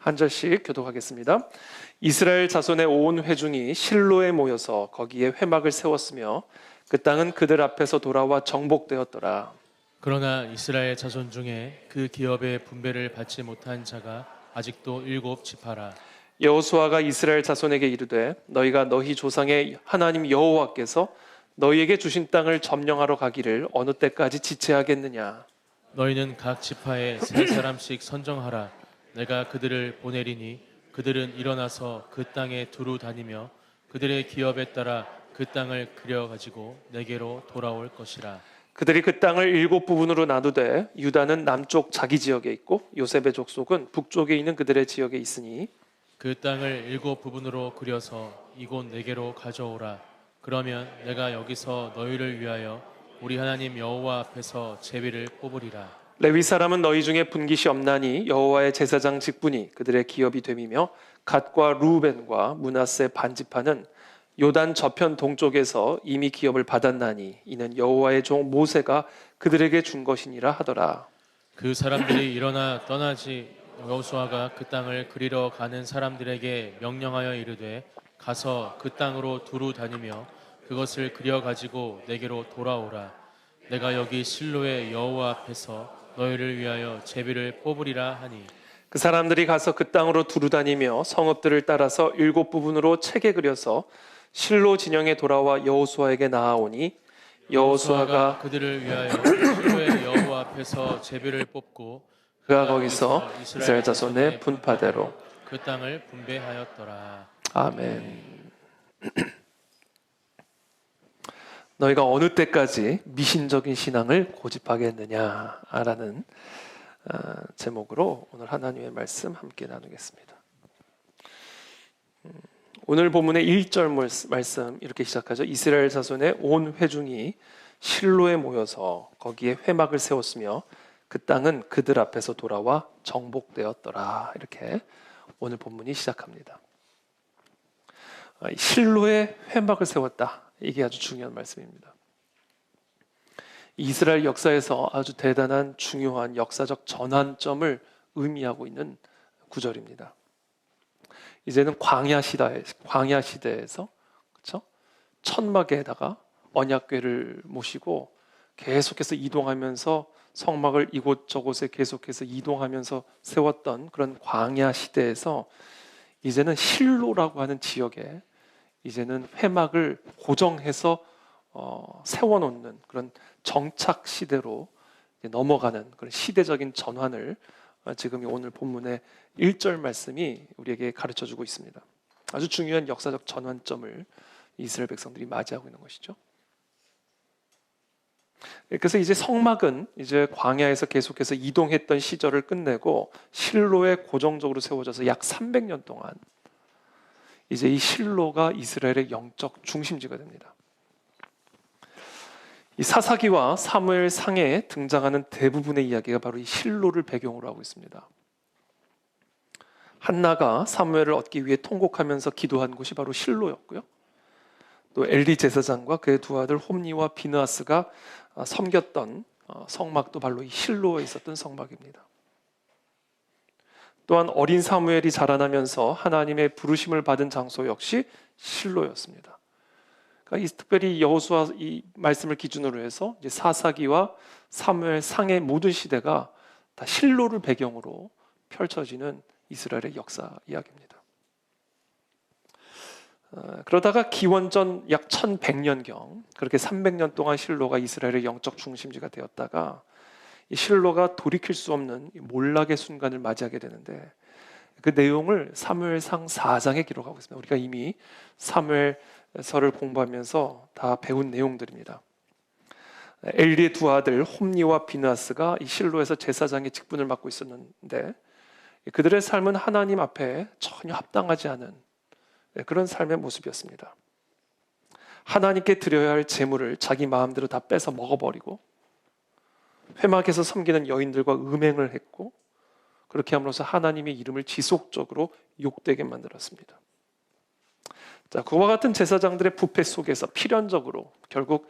한 절씩 교독하겠습니다. 이스라엘 자손의 온 회중이 실로에 모여서 거기에 회막을 세웠으며 그 땅은 그들 앞에서 돌아와 정복되었더라. 그러나 이스라엘 자손 중에 그 기업의 분배를 받지 못한 자가 아직도 7지파라. 여호수아가 이스라엘 자손에게 이르되 너희가 너희 조상의 하나님 여호와께서 너희에게 주신 땅을 점령하러 가기를 어느 때까지 지체하겠느냐. 너희는 각 지파에 3사람씩 선정하라. 내가 그들을 보내리니 그들은 일어나서 그 땅에 두루 다니며 그들의 기업에 따라 그 땅을 그려가지고 내게로 돌아올 것이라. 그들이 그 땅을 7부분으로 나누되 유다는 남쪽 자기 지역에 있고 요셉의 족속은 북쪽에 있는 그들의 지역에 있으니 그 땅을 7부분으로 그려서 이곳 내게로 가져오라. 그러면 내가 여기서 너희를 위하여 우리 하나님 여호와 앞에서 제비를 뽑으리라. 레위 사람은 너희 중에 분깃이 없나니 여호와의 제사장 직분이 그들의 기업이 됨이며 갓과 루벤과 므낫세 반지파는 요단 저편 동쪽에서 이미 기업을 받았나니 이는 여호와의 종 모세가 그들에게 준 것이니라 하더라. 그 사람들이 일어나 떠나지 여호수아가 그 땅을 그리러 가는 사람들에게 명령하여 이르되 가서 그 땅으로 두루 다니며 그것을 그려 가지고 내게로 돌아오라. 내가 여기 실로의 여호와 앞에서 너희를 위하여 제비를 뽑으리라 하니 그 사람들이 가서 그 땅으로 두루 다니며 성읍들을 따라서 7부분으로 책에 그려서 실로 진영에 돌아와 여호수아에게 나아오니 여호수아가 그들을 위하여 실로의 여호와 앞에서 제비를 뽑고 그가 거기서 이스라엘 자손의 분파대로 그 땅을 분배하였더라. 아멘. 너희가 어느 때까지 미신적인 신앙을 고집하겠느냐라는 제목으로 오늘 하나님의 말씀 함께 나누겠습니다. 오늘 본문의 1절 말씀 이렇게 시작하죠. 이스라엘 자손의 온 회중이 실로에 모여서 거기에 회막을 세웠으며 그 땅은 그들 앞에서 돌아와 정복되었더라. 이렇게 오늘 본문이 시작합니다. 실로에 회막을 세웠다. 이게 아주 중요한 말씀입니다. 이스라엘 역사에서 아주 대단한 중요한 역사적 전환점을 의미하고 있는 구절입니다. 이제는 광야 시대에서 그렇죠? 천막에다가 언약궤를 모시고 계속해서 이동하면서 성막을 이곳저곳에 계속해서 이동하면서 세웠던 그런 광야 시대에서 이제는 실로라고 하는 지역에 이제는 회막을 고정해서 세워놓는 그런 정착 시대로 넘어가는 그런 시대적인 전환을 지금 오늘 본문의 1절 말씀이 우리에게 가르쳐주고 있습니다. 아주 중요한 역사적 전환점을 이스라엘 백성들이 맞이하고 있는 것이죠. 그래서 이제 성막은 이제 광야에서 계속해서 이동했던 시절을 끝내고 실로에 고정적으로 세워져서 약 300년 동안 이제 이 실로가 이스라엘의 영적 중심지가 됩니다. 이 사사기와 사무엘 상에 등장하는 대부분의 이야기가 바로 이 실로를 배경으로 하고 있습니다. 한나가 사무엘을 얻기 위해 통곡하면서 기도한 곳이 바로 실로였고요. 또 엘리 제사장과 그의 두 아들 홈니와 비느하스가 섬겼던 성막도 바로 이 실로에 있었던 성막입니다. 또한 어린 사무엘이 자라나면서 하나님의 부르심을 받은 장소 역시 실로였습니다. 그러니까 특별히 여호수아 이 말씀을 기준으로 해서 이제 사사기와 사무엘 상의 모든 시대가 다 실로를 배경으로 펼쳐지는 이스라엘의 역사 이야기입니다. 그러다가 기원전 약 1100년경 그렇게 300년 동안 실로가 이스라엘의 영적 중심지가 되었다가 이 실로가 돌이킬 수 없는 몰락의 순간을 맞이하게 되는데 그 내용을 사무엘상 4장에 기록하고 있습니다. 우리가 이미 사무엘서를 공부하면서 다 배운 내용들입니다. 엘리의 두 아들 홈니와 비느하스가 이 실로에서 제사장의 직분을 맡고 있었는데 그들의 삶은 하나님 앞에 전혀 합당하지 않은 그런 삶의 모습이었습니다. 하나님께 드려야 할 제물을 자기 마음대로 다 뺏어 먹어버리고 회막에서 섬기는 여인들과 음행을 했고 그렇게 함으로써 하나님의 이름을 지속적으로 욕되게 만들었습니다. 자, 그와 같은 제사장들의 부패 속에서 필연적으로 결국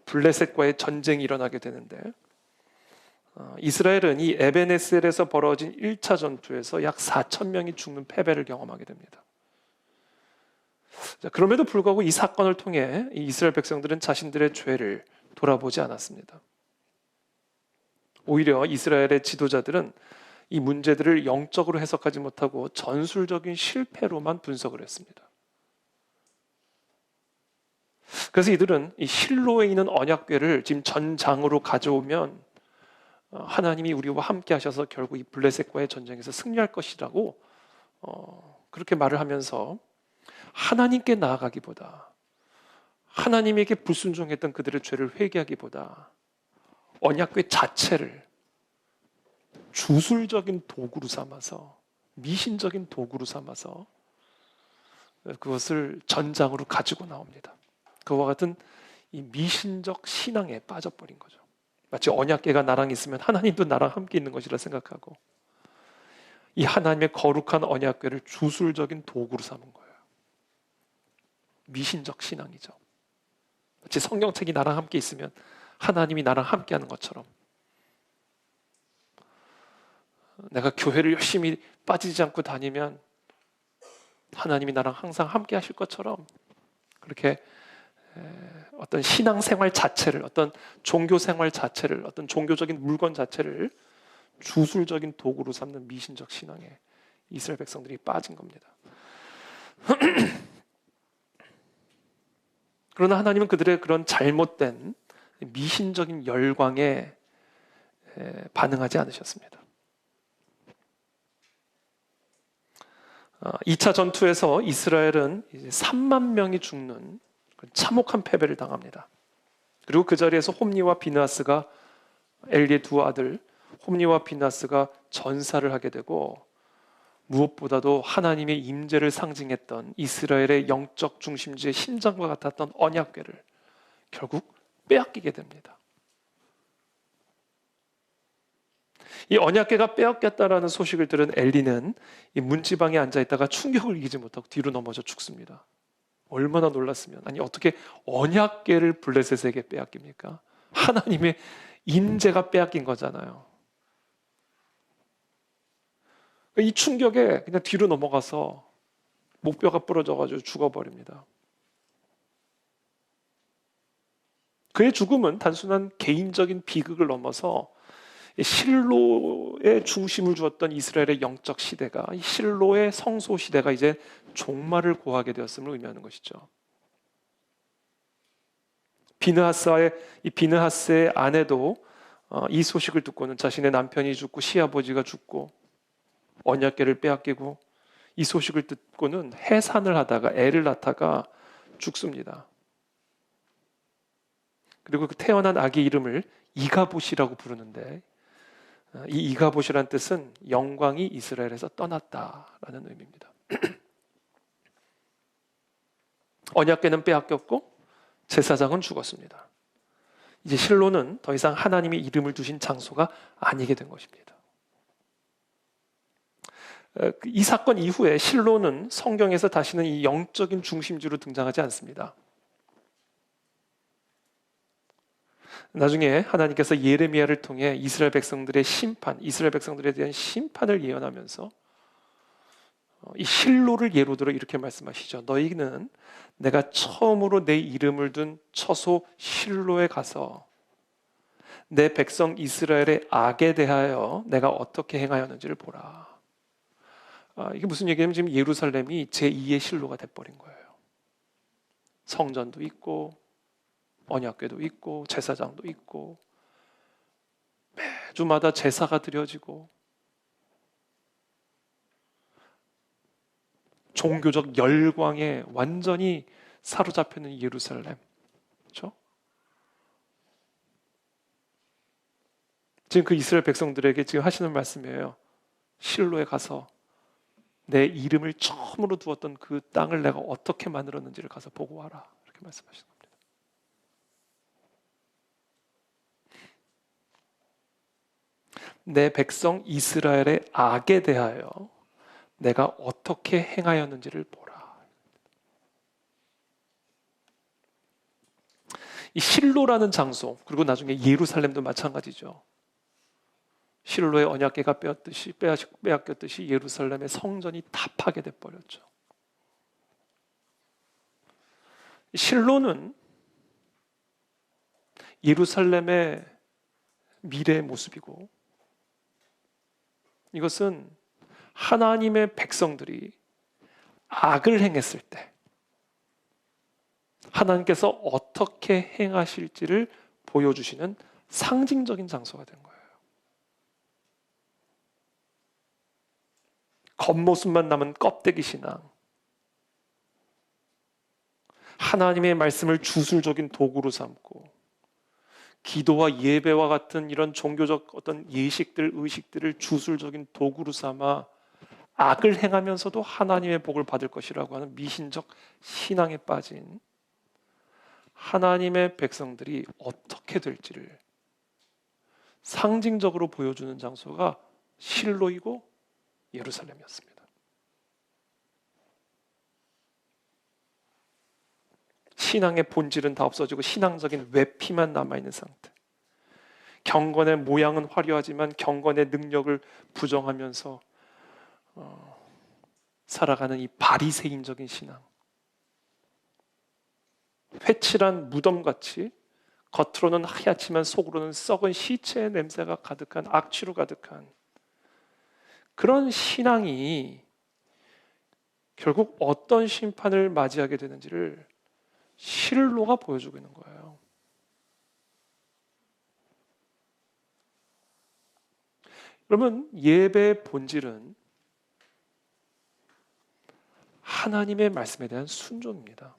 블레셋과의 전쟁이 일어나게 되는데 이스라엘은 이 에베네셀에서 벌어진 1차 전투에서 약 4천 명이 죽는 패배를 경험하게 됩니다. 자, 그럼에도 불구하고 이 사건을 통해 이 이스라엘 백성들은 자신들의 죄를 돌아보지 않았습니다. 오히려 이스라엘의 지도자들은 이 문제들을 영적으로 해석하지 못하고 전술적인 실패로만 분석을 했습니다. 그래서 이들은 이 실로에 있는 언약궤를 지금 전장으로 가져오면 하나님이 우리와 함께 하셔서 결국 이 블레셋과의 전쟁에서 승리할 것이라고 그렇게 말을 하면서 하나님께 나아가기보다, 하나님에게 불순종했던 그들의 죄를 회개하기보다 언약궤 자체를 주술적인 도구로 삼아서, 미신적인 도구로 삼아서 그것을 전장으로 가지고 나옵니다. 그와 같은 이 미신적 신앙에 빠져버린 거죠. 마치 언약궤가 나랑 있으면 하나님도 나랑 함께 있는 것이라 생각하고 이 하나님의 거룩한 언약궤를 주술적인 도구로 삼은 거예요. 미신적 신앙이죠. 마치 성경책이 나랑 함께 있으면 하나님이 나랑 함께 하는 것처럼, 내가 교회를 열심히 빠지지 않고 다니면 하나님이 나랑 항상 함께 하실 것처럼, 그렇게 어떤 신앙생활 자체를, 어떤 종교생활 자체를, 어떤 종교적인 물건 자체를 주술적인 도구로 삼는 미신적 신앙에 이스라엘 백성들이 빠진 겁니다. 그러나 하나님은 그들의 그런 잘못된 미신적인 열광에 반응하지 않으셨습니다. 2차 전투에서 이스라엘은 이제 3만 명이 죽는 참혹한 패배를 당합니다. 그리고 그 자리에서 홈니와 비느하스가, 엘리의 두 아들 홈니와 비느하스가 전사를 하게 되고, 무엇보다도 하나님의 임재를 상징했던 이스라엘의 영적 중심지의 심장과 같았던 언약궤를 결국 빼앗기게 됩니다. 이 언약궤가 빼앗겼다라는 소식을 들은 엘리는 이 문지방에 앉아 있다가 충격을 이기지 못하고 뒤로 넘어져 죽습니다. 얼마나 놀랐으면, 아니 어떻게 언약궤를 블레셋에게 빼앗깁니까? 하나님의 임재가 빼앗긴 거잖아요. 이 충격에 그냥 뒤로 넘어가서 목뼈가 부러져가지고 죽어버립니다. 그의 죽음은 단순한 개인적인 비극을 넘어서 실로의 중심을 주었던 이스라엘의 영적 시대가, 이 실로의 성소 시대가 이제 종말을 고하게 되었음을 의미하는 것이죠. 비느하스의 아내도 이 소식을 듣고는 자신의 남편이 죽고 시아버지가 죽고 언약궤를 빼앗기고, 이 소식을 듣고는 해산을 하다가, 애를 낳다가 죽습니다. 그리고 그 태어난 아기 이름을 이가봇이라고 부르는데, 이 이가봇이란 뜻은 영광이 이스라엘에서 떠났다라는 의미입니다. 언약궤는 빼앗겼고 제사장은 죽었습니다. 이제 실로는 더 이상 하나님의 이름을 두신 장소가 아니게 된 것입니다. 이 사건 이후에 실로는 성경에서 다시는 이 영적인 중심지로 등장하지 않습니다. 나중에 하나님께서 예레미야를 통해 이스라엘 백성들의 심판, 이스라엘 백성들에 대한 심판을 예언하면서 이 실로를 예로 들어 이렇게 말씀하시죠. 너희는 내가 처음으로 내 이름을 둔 처소 실로에 가서 내 백성 이스라엘의 악에 대하여 내가 어떻게 행하였는지를 보라. 이게 무슨 얘기냐면 지금 예루살렘이 제2의 실로가 돼버린 거예요. 성전도 있고 언약궤도 있고 제사장도 있고 매주마다 제사가 드려지고 종교적 열광에 완전히 사로잡혀있는 예루살렘, 그렇죠? 지금 그 이스라엘 백성들에게 지금 하시는 말씀이에요. 실로에 가서 내 이름을 처음으로 두었던 그 땅을 내가 어떻게 만들었는지를 가서 보고 와라, 이렇게 말씀하시는 겁니다. 내 백성 이스라엘의 악에 대하여 내가 어떻게 행하였는지를 보라. 이 실로라는 장소, 그리고 나중에 예루살렘도 마찬가지죠. 실로의 언약궤가 빼앗겼듯이 예루살렘의 성전이 다 파괴돼 버렸죠. 실로는 예루살렘의 미래의 모습이고, 이것은 하나님의 백성들이 악을 행했을 때 하나님께서 어떻게 행하실지를 보여주시는 상징적인 장소가 된 거예요. 겉모습만 남은 껍데기 신앙, 하나님의 말씀을 주술적인 도구로 삼고 기도와 예배와 같은 이런 종교적 어떤 예식들, 의식들을 주술적인 도구로 삼아 악을 행하면서도 하나님의 복을 받을 것이라고 하는 미신적 신앙에 빠진 하나님의 백성들이 어떻게 될지를 상징적으로 보여주는 장소가 실로이고 예루살렘이었습니다. 신앙의 본질은 다 없어지고 신앙적인 외피만 남아있는 상태. 경건의 모양은 화려하지만 경건의 능력을 부정하면서 살아가는 이 바리새인적인 신앙. 회칠한 무덤같이 겉으로는 하얗지만 속으로는 썩은 시체의 냄새가 가득한, 악취로 가득한 그런 신앙이 결국 어떤 심판을 맞이하게 되는지를 실로가 보여주고 있는 거예요. 그러면 예배의 본질은 하나님의 말씀에 대한 순종입니다.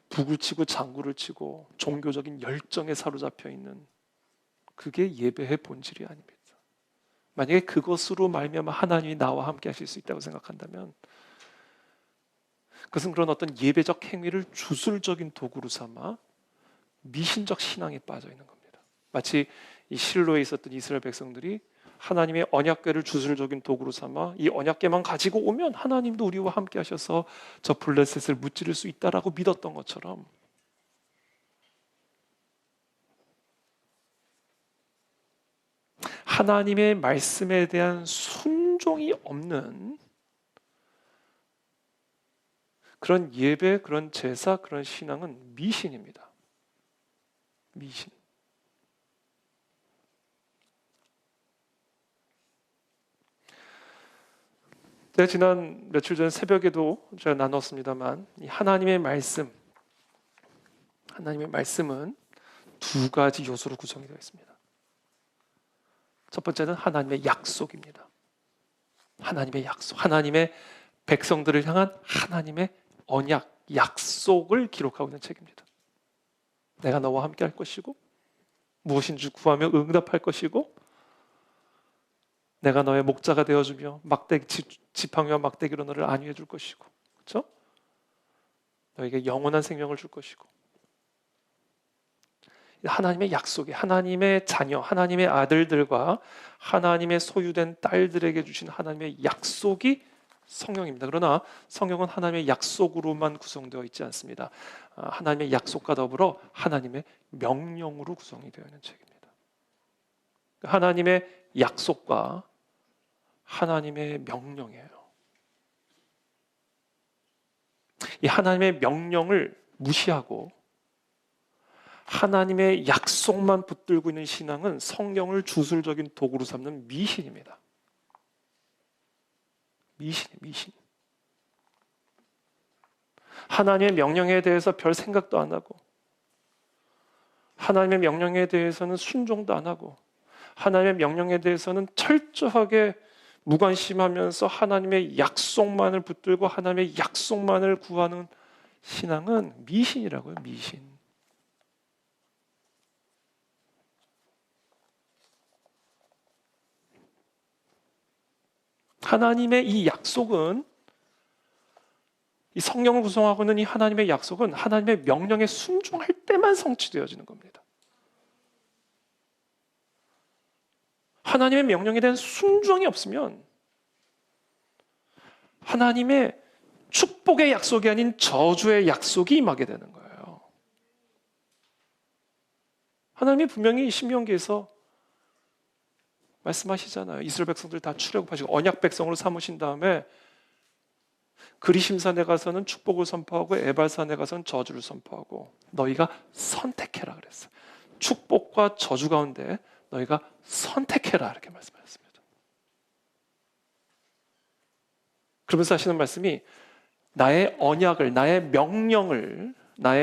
북을 치고 장구를 치고 종교적인 열정에 사로잡혀 있는 그게 예배의 본질이 아닙니다. 만약에 그것으로 말미암아 하나님이 나와 함께 하실 수 있다고 생각한다면 그것은 그런 어떤 예배적 행위를 주술적인 도구로 삼아 미신적 신앙에 빠져 있는 겁니다. 마치 이 실로에 있었던 이스라엘 백성들이 하나님의 언약궤를 주술적인 도구로 삼아 이 언약궤만 가지고 오면 하나님도 우리와 함께 하셔서 저 블레셋을 무찌를 수 있다라고 믿었던 것처럼 하나님의 말씀에 대한 순종이 없는 그런 예배, 그런 제사, 그런 신앙은 미신입니다. 미신. 제가 지난 며칠 전 새벽에도 제가 나눴습니다만 이 하나님의 말씀은 두 가지 요소로 구성이 되어 있습니다. 첫 번째는 하나님의 약속입니다. 하나님의 약속, 하나님의 백성들을 향한 하나님의 언약, 약속을 기록하고 있는 책입니다. 내가 너와 함께 할 것이고 무엇인지 구하며 응답할 것이고 내가 너의 목자가 되어주며 지팡이와 막대기로 너를 안위해 줄 것이고, 그렇죠? 너에게 영원한 생명을 줄 것이고, 하나님의 약속이 하나님의 자녀, 하나님의 아들들과 하나님의 소유된 딸들에게 주신 하나님의 약속이 성경입니다. 그러나 성경은 하나님의 약속으로만 구성되어 있지 않습니다. 하나님의 약속과 더불어 하나님의 명령으로 구성이 되어 있는 책입니다. 하나님의 약속과 하나님의 명령이에요. 이 하나님의 명령을 무시하고 하나님의 약속만 붙들고 있는 신앙은 성경을 주술적인 도구로 삼는 미신입니다. 미신. 하나님의 명령에 대해서 별 생각도 안 하고 하나님의 명령에 대해서는 순종도 안 하고 하나님의 명령에 대해서는 철저하게 무관심하면서 하나님의 약속만을 붙들고 하나님의 약속만을 구하는 신앙은 미신이라고요. 미신. 하나님의 이 약속은, 이 성령을 구성하고 있는 이 하나님의 약속은 하나님의 명령에 순종할 때만 성취되어지는 겁니다. 하나님의 명령에 대한 순종이 없으면 하나님의 축복의 약속이 아닌 저주의 약속이 임하게 되는 거예요. 하나님이 분명히 신명기에서 말씀하시잖아요. 이스라엘 백성들 다 출애굽하시고 언약 백성으로 삼으신 다음에 그리심산에 가서는 축복을 선포하고 에발산에 가서는 저주를 선포하고 너희가 선택해라 그랬어요. 축복과 저주 가운데 너희가 선택해라 이렇게 말씀하셨습니다. 그러면서 하시는 말씀이 나의 언약을, 나의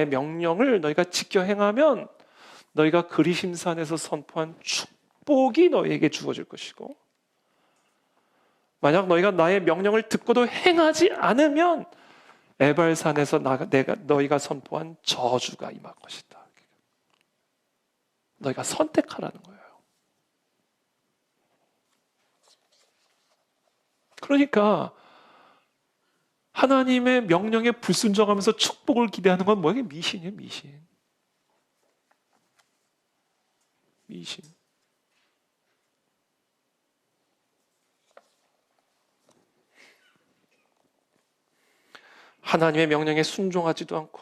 명령을 너희가 지켜 행하면 너희가 그리심산에서 선포한 축복이 너희에게 주어질 것이고, 만약 너희가 나의 명령을 듣고도 행하지 않으면 에발산에서 너희가 선포한 저주가 임할 것이다. 너희가 선택하라는 거예요. 그러니까 하나님의 명령에 불순종하면서 축복을 기대하는 건 뭐예요? 미신이에요, 미신. 미신. 하나님의 명령에 순종하지도 않고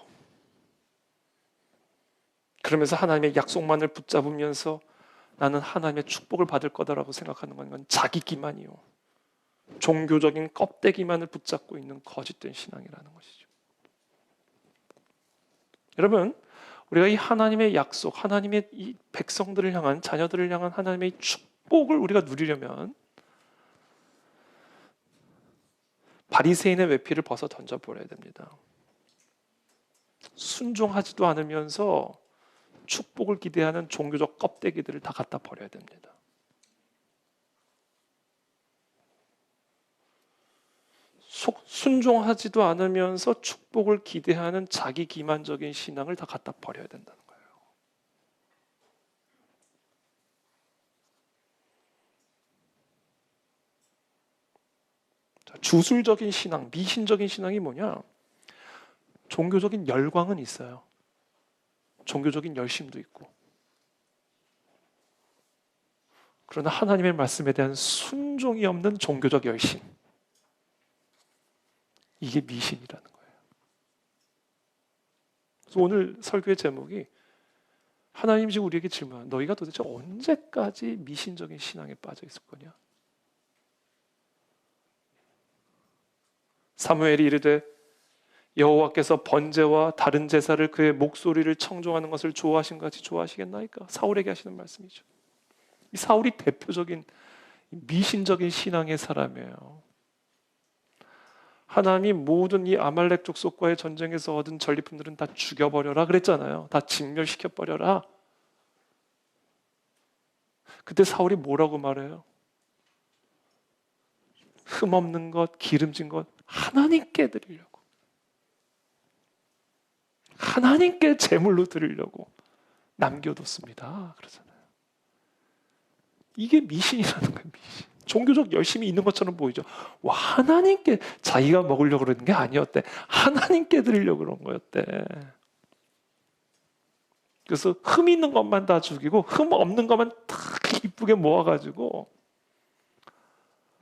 그러면서 하나님의 약속만을 붙잡으면서 나는 하나님의 축복을 받을 거다라고 생각하는 건 자기 기만이요, 종교적인 껍데기만을 붙잡고 있는 거짓된 신앙이라는 것이죠. 여러분, 우리가 이 하나님의 약속, 하나님의 이 백성들을 향한, 자녀들을 향한 하나님의 축복을 우리가 누리려면 바리새인의 외피를 벗어 던져버려야 됩니다. 순종하지도 않으면서 축복을 기대하는 종교적 껍데기들을 다 갖다 버려야 됩니다. 순종하지도 않으면서 축복을 기대하는 자기 기만적인 신앙을 다 갖다 버려야 된다는 거예요. 자, 주술적인 신앙, 미신적인 신앙이 뭐냐? 종교적인 열광은 있어요. 종교적인 열심도 있고. 그러나 하나님의 말씀에 대한 순종이 없는 종교적 열심, 이게 미신이라는 거예요. 그래서 오늘 설교의 제목이 하나님이 지금 우리에게 질문한, 너희가 도대체 언제까지 미신적인 신앙에 빠져 있을 거냐? 사무엘이 이르되 여호와께서 번제와 다른 제사를 그의 목소리를 청종하는 것을 좋아하신 것 같이 좋아하시겠나이까? 사울에게 하시는 말씀이죠. 이 사울이 대표적인 미신적인 신앙의 사람이에요. 하나님이 모든 이 아말렉 족속과의 전쟁에서 얻은 전리품들은 다 죽여버려라 그랬잖아요. 다 진멸시켜버려라. 그때 사울이 뭐라고 말해요? 흠없는 것, 기름진 것 하나님께 드리려고, 하나님께 제물로 드리려고 남겨뒀습니다 그러잖아요. 이게 미신이라는 거예요. 미신. 종교적 열심이 있는 것처럼 보이죠. 와, 하나님께 자기가 먹으려고 그러는 게 아니었대. 하나님께 드리려고 그런 거였대. 그래서 흠 있는 것만 다 죽이고 흠 없는 것만 다 이쁘게 모아가지고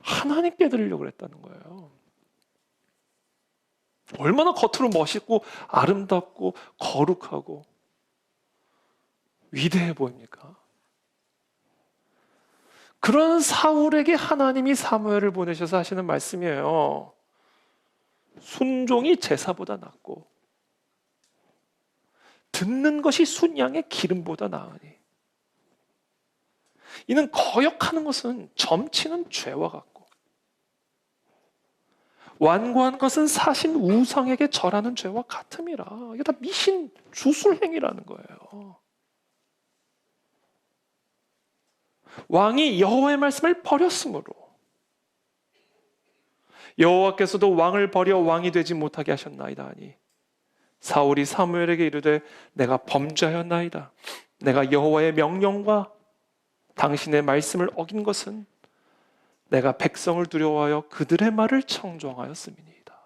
하나님께 드리려고 그랬다는 거예요. 얼마나 겉으로 멋있고 아름답고 거룩하고 위대해 보입니까? 그런 사울에게 하나님이 사무엘을 보내셔서 하시는 말씀이에요. 순종이 제사보다 낫고 듣는 것이 순양의 기름보다 나으니 이는 거역하는 것은 점치는 죄와 같고 완고한 것은 사신 우상에게 절하는 죄와 같음이라. 이게 다 미신 주술행위라는 거예요. 왕이 여호와의 말씀을 버렸으므로 여호와께서도 왕을 버려 왕이 되지 못하게 하셨나이다 하니 사울이 사무엘에게 이르되 내가 범죄하였나이다. 내가 여호와의 명령과 당신의 말씀을 어긴 것은 내가 백성을 두려워하여 그들의 말을 청종하였음이니이다.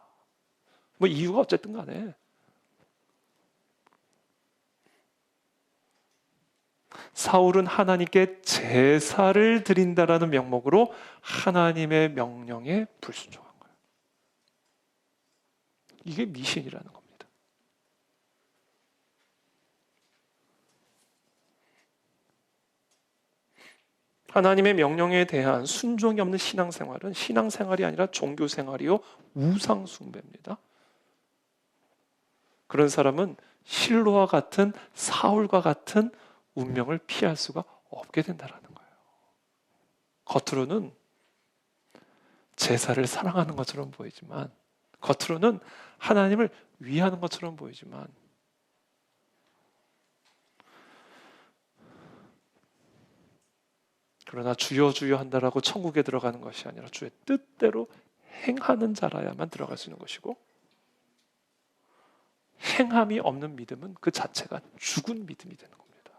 뭐 이유가 어쨌든 간에 사울은 하나님께 제사를 드린다라는 명목으로 하나님의 명령에 불순종한 거예요. 이게 미신이라는 겁니다. 하나님의 명령에 대한 순종이 없는 신앙생활은 신앙생활이 아니라 종교생활이요 우상숭배입니다. 그런 사람은 실로와 같은 사울과 같은 운명을 피할 수가 없게 된다는 거예요. 겉으로는 제사를 사랑하는 것처럼 보이지만, 겉으로는 하나님을 위하는 것처럼 보이지만, 그러나 주여 주여 한다라고 천국에 들어가는 것이 아니라 주의 뜻대로 행하는 자라야만 들어갈 수 있는 것이고, 행함이 없는 믿음은 그 자체가 죽은 믿음이 되는 겁니다.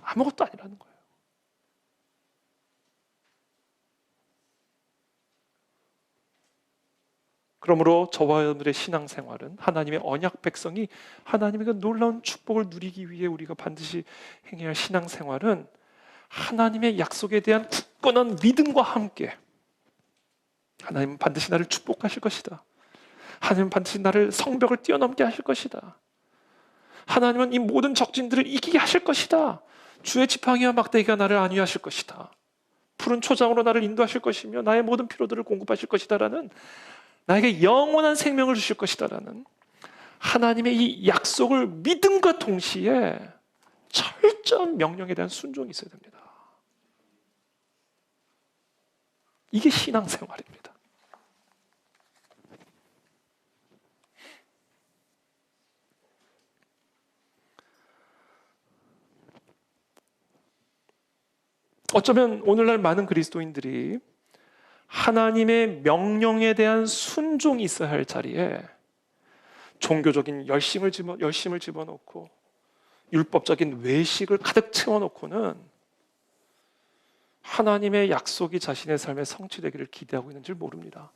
아무것도 아니라는 거예요. 그러므로 저와 여러분들의 신앙생활은 하나님의 언약 백성이 하나님의 그 놀라운 축복을 누리기 위해 우리가 반드시 행해야 할 신앙생활은 하나님의 약속에 대한 굳건한 믿음과 함께, 하나님은 반드시 나를 축복하실 것이다, 하나님은 반드시 나를 성벽을 뛰어넘게 하실 것이다, 하나님은 이 모든 적진들을 이기게 하실 것이다, 주의 지팡이와 막대기가 나를 안위하실 것이다, 푸른 초장으로 나를 인도하실 것이며 나의 모든 필요들을 공급하실 것이다 라는, 나에게 영원한 생명을 주실 것이다 라는 하나님의 이 약속을 믿음과 동시에 철저한 명령에 대한 순종이 있어야 됩니다. 이게 신앙생활입니다. 어쩌면 오늘날 많은 그리스도인들이 하나님의 명령에 대한 순종이 있어야 할 자리에 종교적인 열심을 집어넣고 율법적인 외식을 가득 채워놓고는 하나님의 약속이 자신의 삶에 성취되기를 기대하고 있는 줄 모릅니다.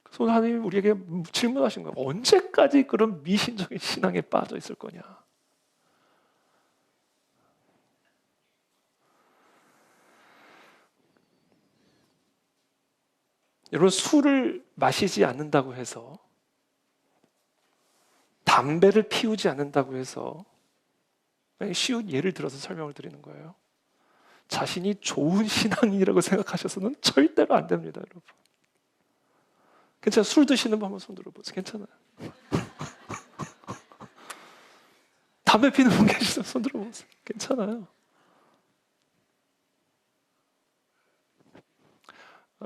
그래서 하나님이 우리에게 질문하신 거예요. 언제까지 그런 미신적인 신앙에 빠져 있을 거냐? 여러분, 술을 마시지 않는다고 해서, 담배를 피우지 않는다고 해서, 쉬운 예를 들어서 설명을 드리는 거예요. 자신이 좋은 신앙인이라고 생각하셔서는 절대로 안 됩니다, 여러분. 괜찮아요. 술 드시는 분 한번 손 들어보세요. 괜찮아요. 담배 피는 분 계시면 손 들어보세요. 괜찮아요.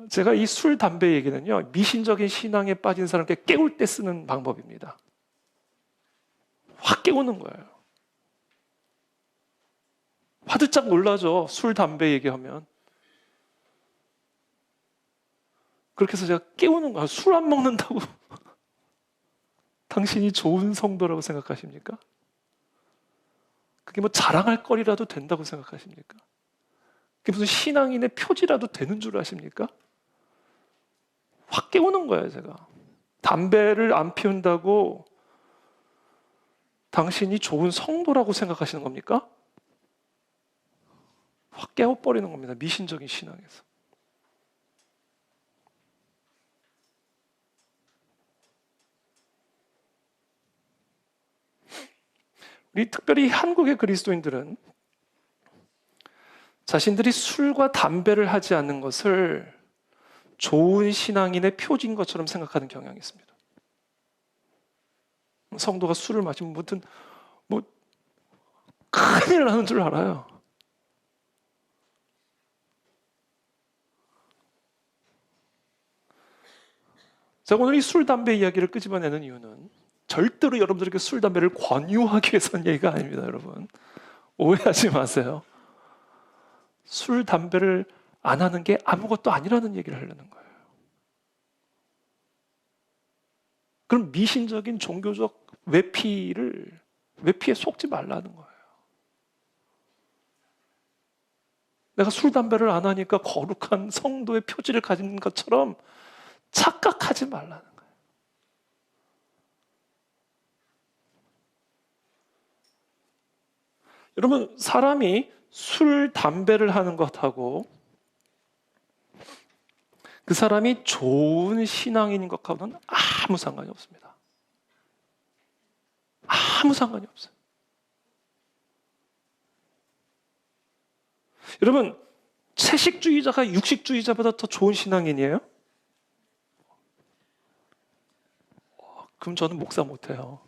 제가 이 술, 담배 얘기는요, 미신적인 신앙에 빠진 사람께 깨울 때 쓰는 방법입니다. 확 깨우는 거예요. 화들짝 놀라죠. 술, 담배 얘기하면. 그렇게 해서 제가 깨우는 거예요. 술 안 먹는다고 당신이 좋은 성도라고 생각하십니까? 그게 뭐 자랑할 거리라도 된다고 생각하십니까? 그게 무슨 신앙인의 표지라도 되는 줄 아십니까? 확 깨우는 거예요, 제가. 담배를 안 피운다고 당신이 좋은 성도라고 생각하시는 겁니까? 확 깨워버리는 겁니다. 미신적인 신앙에서. 우리 특별히 한국의 그리스도인들은 자신들이 술과 담배를 하지 않는 것을 좋은 신앙인의 표지인 것처럼 생각하는 경향이 있습니다. 성도가 술을 마시면 무슨 큰일 나는 줄 알아요. 제가 오늘 이 술, 담배 이야기를 끄집어내는 이유는 절대로 여러분들에게 술, 담배를 권유하기 위해서는 얘기가 아닙니다, 여러분. 오해하지 마세요. 술, 담배를 안 하는 게 아무것도 아니라는 얘기를 하려는 거예요. 그럼 미신적인 종교적 외피에 속지 말라는 거예요. 내가 술, 담배를 안 하니까 거룩한 성도의 표지를 가진 것처럼 착각하지 말라는 거예요. 여러분, 사람이 술, 담배를 하는 것하고 그 사람이 좋은 신앙인인 것하고는 아무 상관이 없습니다. 아무 상관이 없어요. 여러분, 채식주의자가 육식주의자보다 더 좋은 신앙인이에요? 그럼 저는 목사 못해요.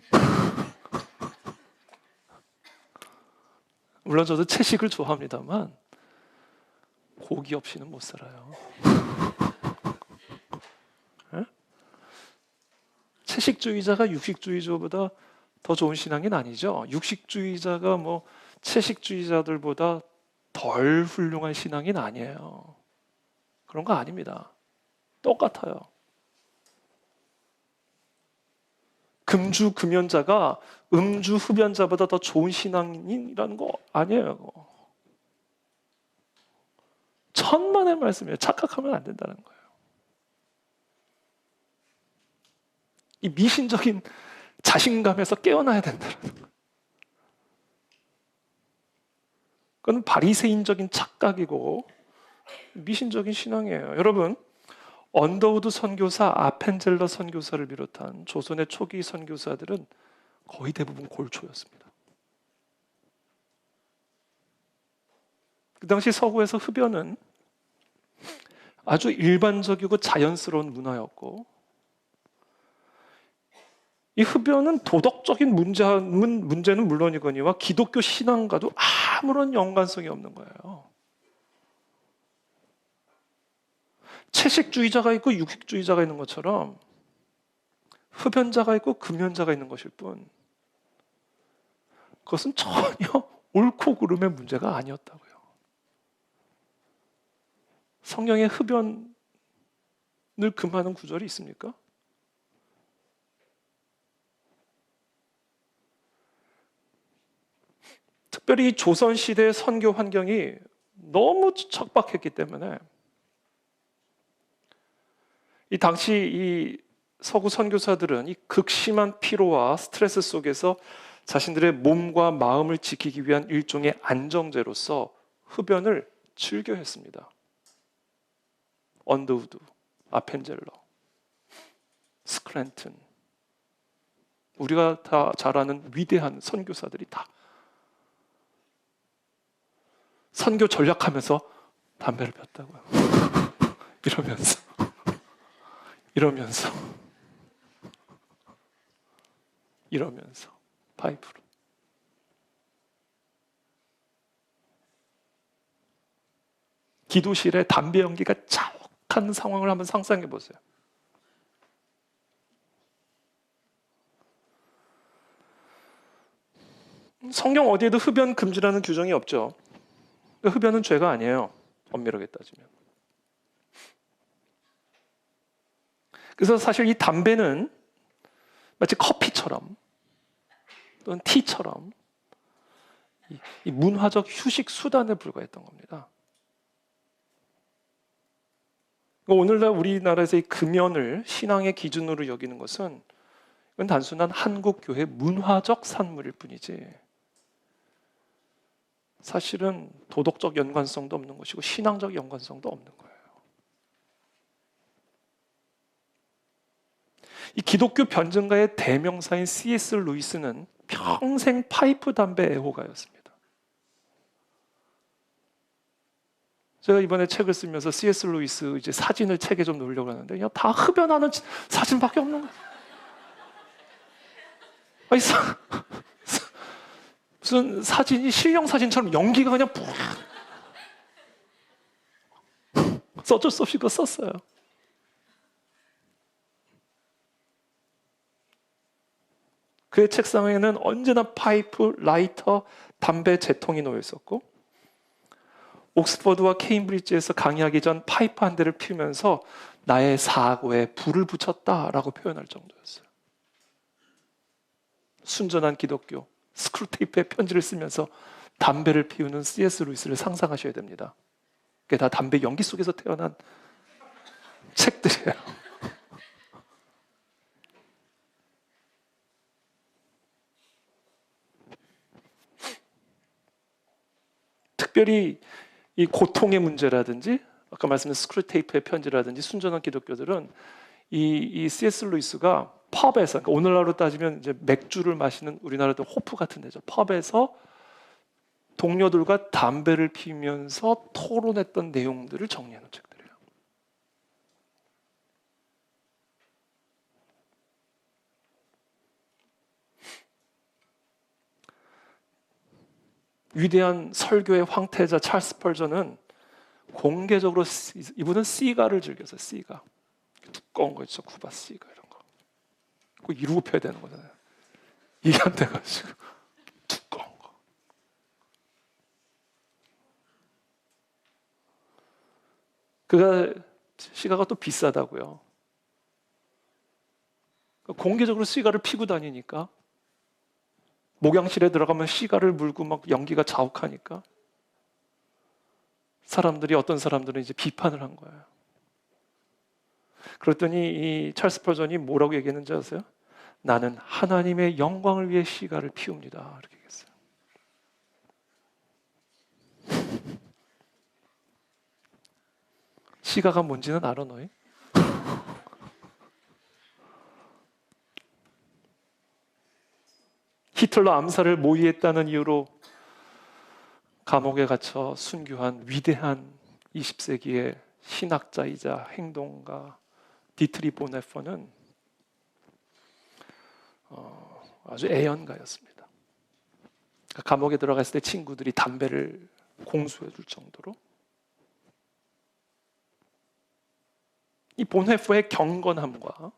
물론 저도 채식을 좋아합니다만 고기 없이는 못 살아요. 네? 채식주의자가 육식주의자보다 더 좋은 신앙인 아니죠. 육식주의자가 뭐 채식주의자들보다 덜 훌륭한 신앙인 아니에요. 그런 거 아닙니다. 똑같아요. 금주 금연자가 음주 흡연자보다 더 좋은 신앙인이라는 거 아니에요. 천만의 말씀이에요. 착각하면 안 된다는 거예요. 이 미신적인 자신감에서 깨어나야 된다는 거예요. 그건 바리새인적인 착각이고 미신적인 신앙이에요. 여러분, 언더우드 선교사, 아펜젤러 선교사를 비롯한 조선의 초기 선교사들은 거의 대부분 골초였습니다. 그 당시 서구에서 흡연은 아주 일반적이고 자연스러운 문화였고, 이 흡연은 도덕적인 문제는 물론이거니와 기독교 신앙과도 아무런 연관성이 없는 거예요. 채식주의자가 있고 육식주의자가 있는 것처럼 흡연자가 있고 금연자가 있는 것일 뿐, 그것은 전혀 옳고 그름의 문제가 아니었다고요. 성경에 흡연을 금하는 구절이 있습니까? 특별히 조선시대의 선교 환경이 너무 척박했기 때문에 이 당시 이 서구 선교사들은 이 극심한 피로와 스트레스 속에서 자신들의 몸과 마음을 지키기 위한 일종의 안정제로서 흡연을 즐겨 했습니다. 언더우드, 아펜젤러, 스크랜튼, 우리가 다 잘 아는 위대한 선교사들이 다 선교 전략하면서 담배를 폈다고요. 이러면서 파이프로. 기도실에 담배 연기가 자욱한 상황을 한번 상상해 보세요. 성경 어디에도 흡연 금지라는 규정이 없죠. 흡연은 죄가 아니에요. 엄밀하게 따지면. 그래서 사실 이 담배는 마치 커피처럼 또는 티처럼 이 문화적 휴식 수단에 불과했던 겁니다. 오늘날 우리나라에서 이 금연을 신앙의 기준으로 여기는 것은 이건 단순한 한국 교회 문화적 산물일 뿐이지 사실은 도덕적 연관성도 없는 것이고 신앙적 연관성도 없는 거예요. 이 기독교 변증가의 대명사인 C.S. 루이스는 평생 파이프 담배 애호가였습니다. 제가 이번에 책을 쓰면서 C.S. 루이스 이제 사진을 책에 좀 넣으려고 하는데 그냥 다 흡연하는 사진밖에 없는 거예요. 아니, 무슨 사진이 실형 사진처럼 연기가 그냥 푹 어쩔 수 없이 그거 썼어요. 그의 책상에는 언제나 파이프, 라이터, 담배 재통이 놓여 있었고 옥스퍼드와 케임브리지에서 강의하기 전 파이프 한 대를 피우면서 나의 사고에 불을 붙였다라고 표현할 정도였어요. 순전한 기독교, 스크루테이프의 편지를 쓰면서 담배를 피우는 C.S. 루이스를 상상하셔야 됩니다. 그게 다 담배 연기 속에서 태어난 책들이에요. 특별히 이 고통의 문제라든지 아까 말씀드린 스크루테이프의 편지라든지 순전한 기독교들은 이 C.S. 루이스가 펍에서 그러니까 오늘날로 따지면 이제 맥주를 마시는 우리나라도 호프 같은 데죠. 펍에서 동료들과 담배를 피우면서 토론했던 내용들을 정리해 놓은 책들이에요. 위대한 설교의 황태자 찰스 펄전은 공개적으로 이분은 시가를 즐겼어요. 시가 두꺼운 거 있죠. 쿠바 시가 이런 거. 그거 이루고 펴야 되는 거잖아요. 이게 안 돼가지고 두꺼운 거. 그가 시가가 또 비싸다고요. 공개적으로 시가를 피고 다니니까 목양실에 들어가면 시가를 물고 막 연기가 자욱하니까 사람들이 어떤 사람들은 이제 비판을 한 거예요. 그랬더니 이 찰스 퍼전이 뭐라고 얘기했는지 아세요? 나는 하나님의 영광을 위해 시가를 피웁니다. 이렇게 얘기했어요. 시가가 뭔지는 알아 너희? 히틀러 암살을 모의했다는 이유로 감옥에 갇혀 순교한 위대한 20세기의 신학자이자 행동가 디트리 보네퍼는 아주 애연가였습니다. 감옥에 들어갔을 때 친구들이 담배를 공수해 줄 정도로 이 보네퍼의 경건함과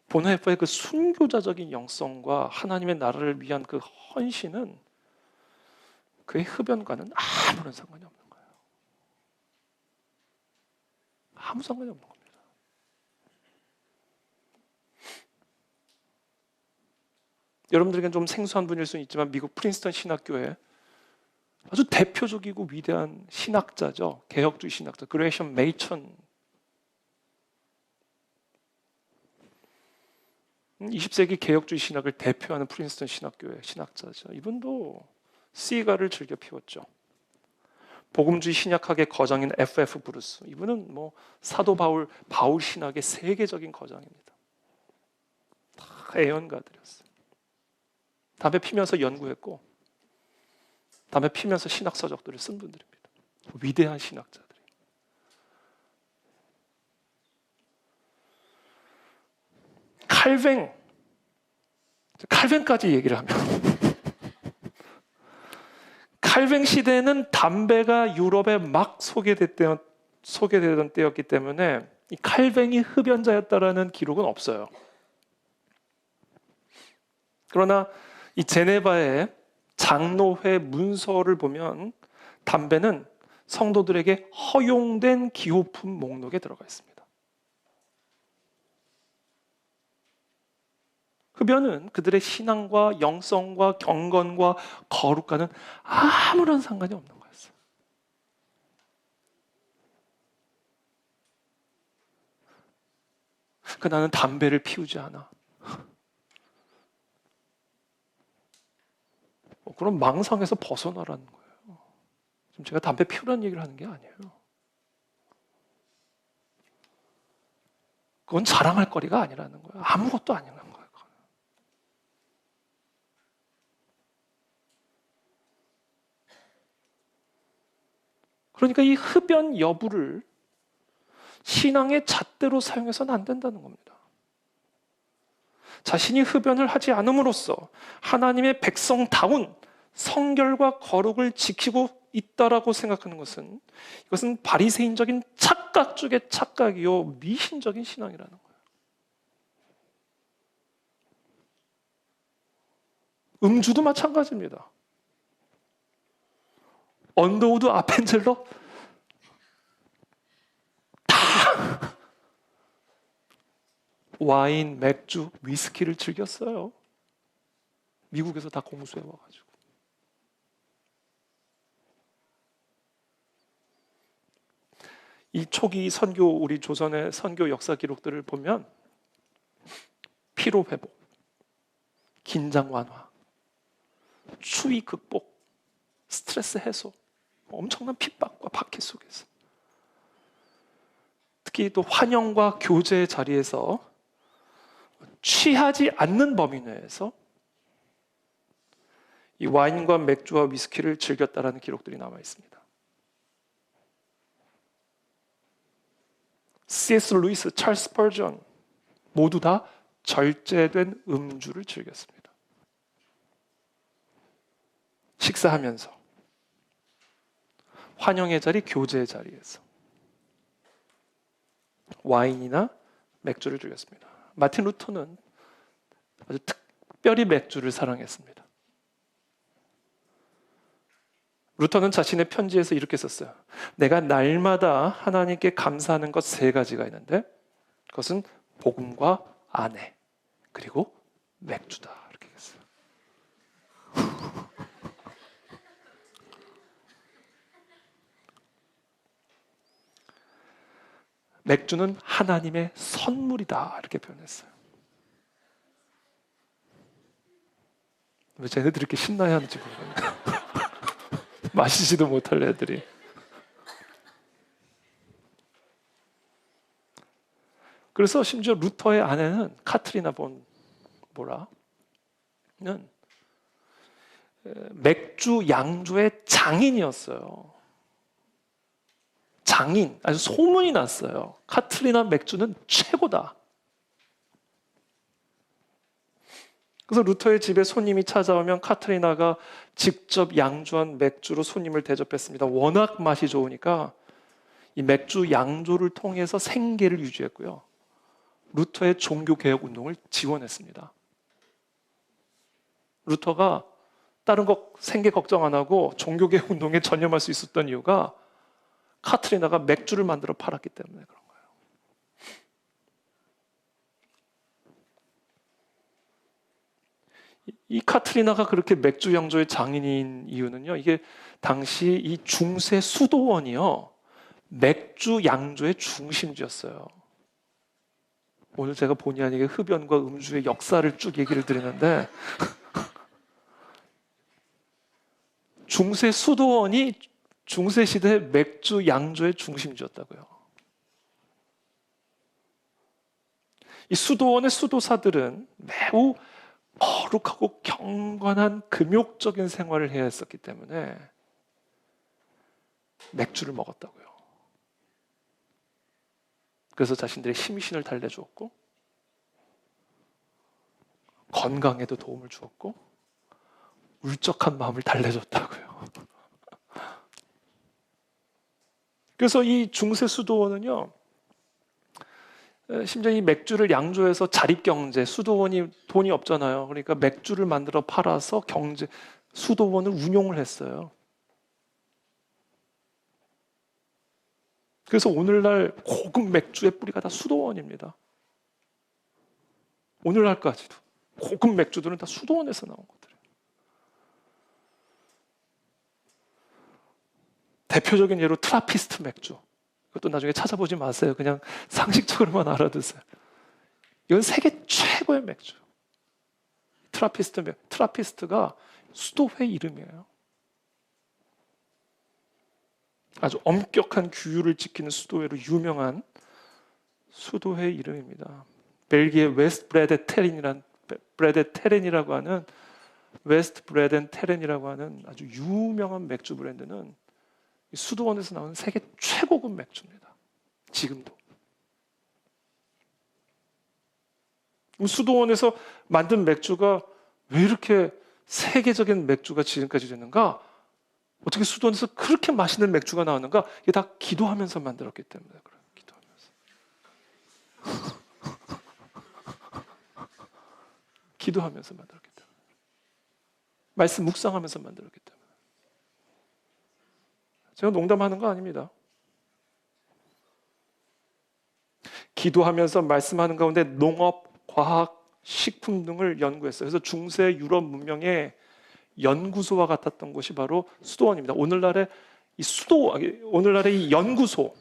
보네퍼의 그 순교자적인 영성과 하나님의 나라를 위한 그 헌신은 그의 흡연과는 아무런 상관이 없는 거예요. 아무 상관이 없는 겁니다. 여러분들에겐 좀 생소한 분일 수는 있지만 미국 프린스턴 신학교에 아주 대표적이고 위대한 신학자죠. 개혁주의 신학자 그레이션 메이천 20세기 개혁주의 신학을 대표하는 프린스턴 신학교의 신학자죠. 이분도 시가를 즐겨 피웠죠. 복음주의 신약학의 거장인 F.F. 브루스, 이분은 뭐 사도 바울 신학의 세계적인 거장입니다. 다 애연가들이었어요. 담배 피면서 연구했고 담배 피면서 신학 서적들을 쓴 분들입니다. 위대한 신학자들이. 칼뱅까지 얘기를 하면 칼뱅 시대에는 담배가 유럽에 막 소개되던 때였기 때문에 이 칼뱅이 흡연자였다라는 기록은 없어요. 그러나 이 제네바의 장로회 문서를 보면 담배는 성도들에게 허용된 기호품 목록에 들어가 있습니다. 흡연은 그들의 신앙과 영성과 경건과 거룩과는 아무런 상관이 없는 거였어요. 그러니까 나는 담배를 피우지 않아. 그럼 망상에서 벗어나라는 거예요. 지금 제가 담배 피우라는 얘기를 하는 게 아니에요. 그건 자랑할 거리가 아니라는 거예요. 아무것도 아니라는 거예요. 그러니까 이 흡연 여부를 신앙의 잣대로 사용해서는 안 된다는 겁니다. 자신이 흡연을 하지 않음으로써 하나님의 백성다운 성결과 거룩을 지키고 있다라고 생각하는 것은 이것은 바리새인적인 착각 중의 착각이요 미신적인 신앙이라는 거예요. 음주도 마찬가지입니다. 언더우드 아펜젤러 다 와인, 맥주, 위스키를 즐겼어요. 미국에서 다 공수해 와가지고. 이 초기 선교, 우리 조선의 선교 역사 기록들을 보면 피로 회복, 긴장 완화, 추위 극복, 스트레스 해소, 엄청난 핍박과 박해 속에서 특히 또 환영과 교제의 자리에서 취하지 않는 범위 내에서 이 와인과 맥주와 위스키를 즐겼다라는 기록들이 남아 있습니다. C.S. 루이스, 찰스 스퍼전 모두 다 절제된 음주를 즐겼습니다. 식사하면서, 환영의 자리, 교제의 자리에서 와인이나 맥주를 즐겼습니다. 마틴 루터는 아주 특별히 맥주를 사랑했습니다. 루터는 자신의 편지에서 이렇게 썼어요. 내가 날마다 하나님께 감사하는 것 세 가지가 있는데 그것은 복음과 아내 그리고 맥주다. 이렇게 했어요. 맥주는 하나님의 선물이다. 이렇게 표현했어요. 왜 쟤네들이 이렇게 신나야 하는지 모르겠어요. 마시지도 못할 애들이. 그래서 심지어 루터의 아내는 카트리나 본 보라는 맥주 양조의 장인이었어요. 장인, 아주 소문이 났어요. 카트리나 맥주는 최고다. 그래서 루터의 집에 손님이 찾아오면 카트리나가 직접 양조한 맥주로 손님을 대접했습니다. 워낙 맛이 좋으니까 이 맥주 양조를 통해서 생계를 유지했고요. 루터의 종교개혁 운동을 지원했습니다. 루터가 다른 거 생계 걱정 안 하고 종교개혁 운동에 전념할 수 있었던 이유가 카트리나가 맥주를 만들어 팔았기 때문에 그런 거예요. 이 카트리나가 그렇게 맥주 양조의 장인인 이유는요. 이게 당시 이 중세 수도원이요. 맥주 양조의 중심지였어요. 오늘 제가 본의 아니게 흡연과 음주의 역사를 쭉 얘기를 드리는데 중세 수도원이 중세 시대 맥주 양조의 중심지였다고요. 이 수도원의 수도사들은 매우 거룩하고 경건한 금욕적인 생활을 해야 했었기 때문에 맥주를 먹었다고요. 그래서 자신들의 심신을 달래주었고 건강에도 도움을 주었고 울적한 마음을 달래줬다고요. 그래서 이 중세 수도원은요, 심지어 이 맥주를 양조해서 자립경제, 수도원이 돈이 없잖아요. 그러니까 맥주를 만들어 팔아서 수도원을 운용을 했어요. 그래서 오늘날 고급 맥주의 뿌리가 다 수도원입니다. 오늘날까지도 고급 맥주들은 다 수도원에서 나온 것들이에요. 대표적인 예로 트라피스트 맥주. 그것도 나중에 찾아보지 마세요. 그냥 상식적으로만 알아두세요. 이건 세계 최고의 맥주. 트라피스트가 수도회 이름이에요. 아주 엄격한 규율을 지키는 수도회로 유명한 수도회 이름입니다. 벨기에 웨스트 브레덴 테렌이라고 하는 웨스트 브레덴 테렌이라고 하는 아주 유명한 맥주 브랜드는 수도원에서 나오는 세계 최고급 맥주입니다. 지금도. 수도원에서 만든 맥주가 왜 이렇게 세계적인 맥주가 지금까지 됐는가? 어떻게 수도원에서 그렇게 맛있는 맥주가 나왔는가? 이게 다 기도하면서 만들었기 때문에 그래요. 기도하면서. 기도하면서 만들었기 때문에. 말씀 묵상하면서 만들었기 때문에. 제가 농담하는 거 아닙니다. 기도하면서 말씀하는 가운데 농업, 과학, 식품 등을 연구했어요. 그래서 중세 유럽 문명의 연구소와 같았던 곳이 바로 수도원입니다. 오늘날의 이 연구소,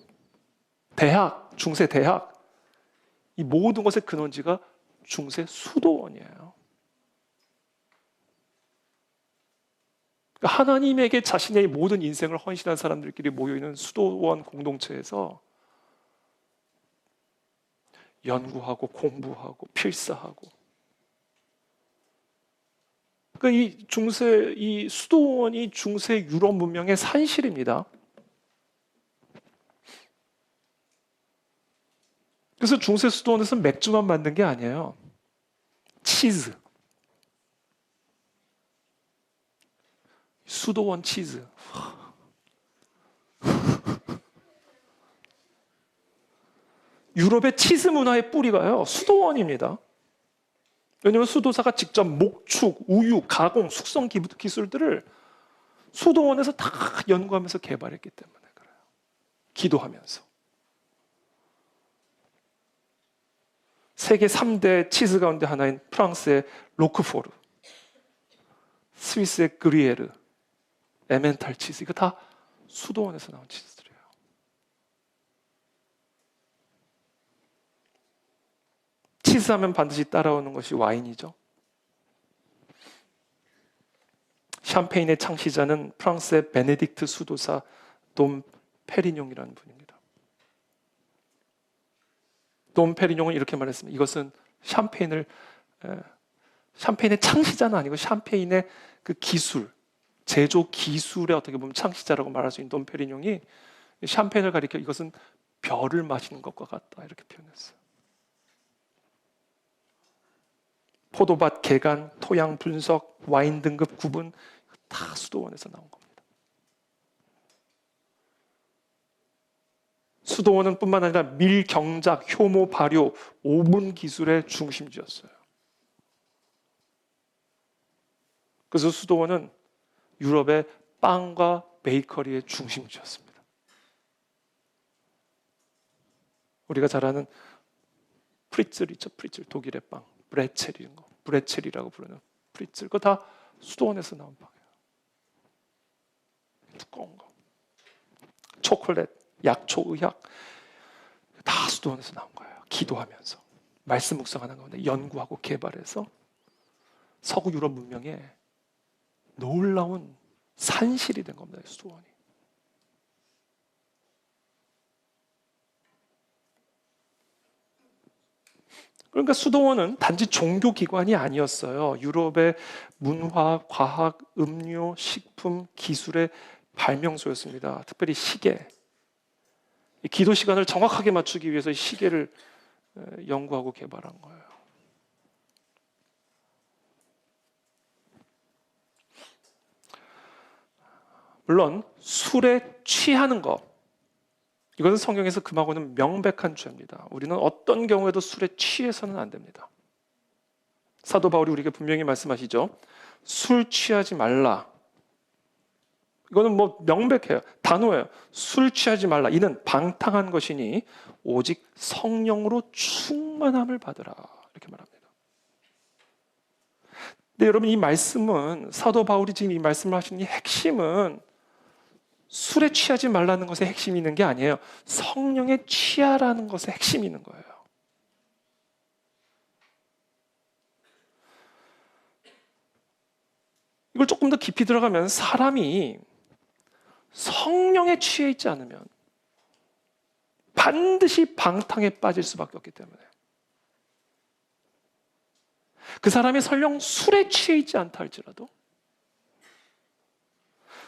대학, 중세 대학, 이 모든 것의 근원지가 중세 수도원이에요. 그러니까 하나님에게 자신의 모든 인생을 헌신한 사람들끼리 모여있는 수도원 공동체에서 연구하고 공부하고 필사하고 그러니까 이 수도원이 중세 유럽 문명의 산실입니다. 그래서 중세 수도원에서 맥주만 만든 게 아니에요. 치즈. 수도원 치즈. 유럽의 치즈 문화의 뿌리가요, 수도원입니다. 왜냐하면 수도사가 직접 목축, 우유, 가공, 숙성 기술들을 수도원에서 다 연구하면서 개발했기 때문에 그래요. 기도하면서. 세계 3대 치즈 가운데 하나인 프랑스의 로크포르, 스위스의 그리에르, 에멘탈 치즈, 이거 다 수도원에서 나온 치즈들이에요. 치즈하면 반드시 따라오는 것이 와인이죠. 샴페인의 창시자는 프랑스의 베네딕트 수도사 돔 페리뇽이라는 분입니다. 돔 페리뇽은 이렇게 말했습니다. 이것은 샴페인의 창시자는 아니고 샴페인의 그 기술, 제조 기술의 어떻게 보면 창시자라고 말할 수 있는 돔 페리뇽이 샴페인을 가리켜 이것은 별을 마시는 것과 같다 이렇게 표현했어요. 포도밭 개간, 토양 분석, 와인 등급 구분 다 수도원에서 나온 겁니다. 수도원은 뿐만 아니라 밀 경작, 효모 발효, 오븐 기술의 중심지였어요. 그래서 수도원은 유럽의 빵과 베이커리의 중심지였습니다. 우리가 잘 아는 프리츠 있죠, 프리츠 독일의 빵, 브레첼이라고 부르는 프리츠, 그거 다 수도원에서 나온 빵이에요. 두꺼운 거, 초콜릿, 약초, 의학 다 수도원에서 나온 거예요. 기도하면서 말씀 묵상하는 가운데 연구하고 개발해서 서구 유럽 문명의 놀라운 산실이 된 겁니다. 수도원이. 그러니까 수도원은 단지 종교기관이 아니었어요. 유럽의 문화, 과학, 음료, 식품, 기술의 발명소였습니다. 특별히 시계. 기도 시간을 정확하게 맞추기 위해서 시계를 연구하고 개발한 거예요. 물론 술에 취하는 것, 이것은 성경에서 금하고는 명백한 죄입니다. 우리는 어떤 경우에도 술에 취해서는 안 됩니다. 사도 바울이 우리에게 분명히 말씀하시죠. 술 취하지 말라. 이거는 뭐 명백해요. 단호해요. 술 취하지 말라. 이는 방탕한 것이니 오직 성령으로 충만함을 받으라. 이렇게 말합니다. 근데 여러분, 이 말씀은, 사도 바울이 지금 이 말씀을 하시는 이 핵심은 술에 취하지 말라는 것에 핵심이 있는 게 아니에요. 성령에 취하라는 것에 핵심이 있는 거예요. 이걸 조금 더 깊이 들어가면 사람이 성령에 취해 있지 않으면 반드시 방탕에 빠질 수밖에 없기 때문에, 그 사람이 설령 술에 취해 있지 않다 할지라도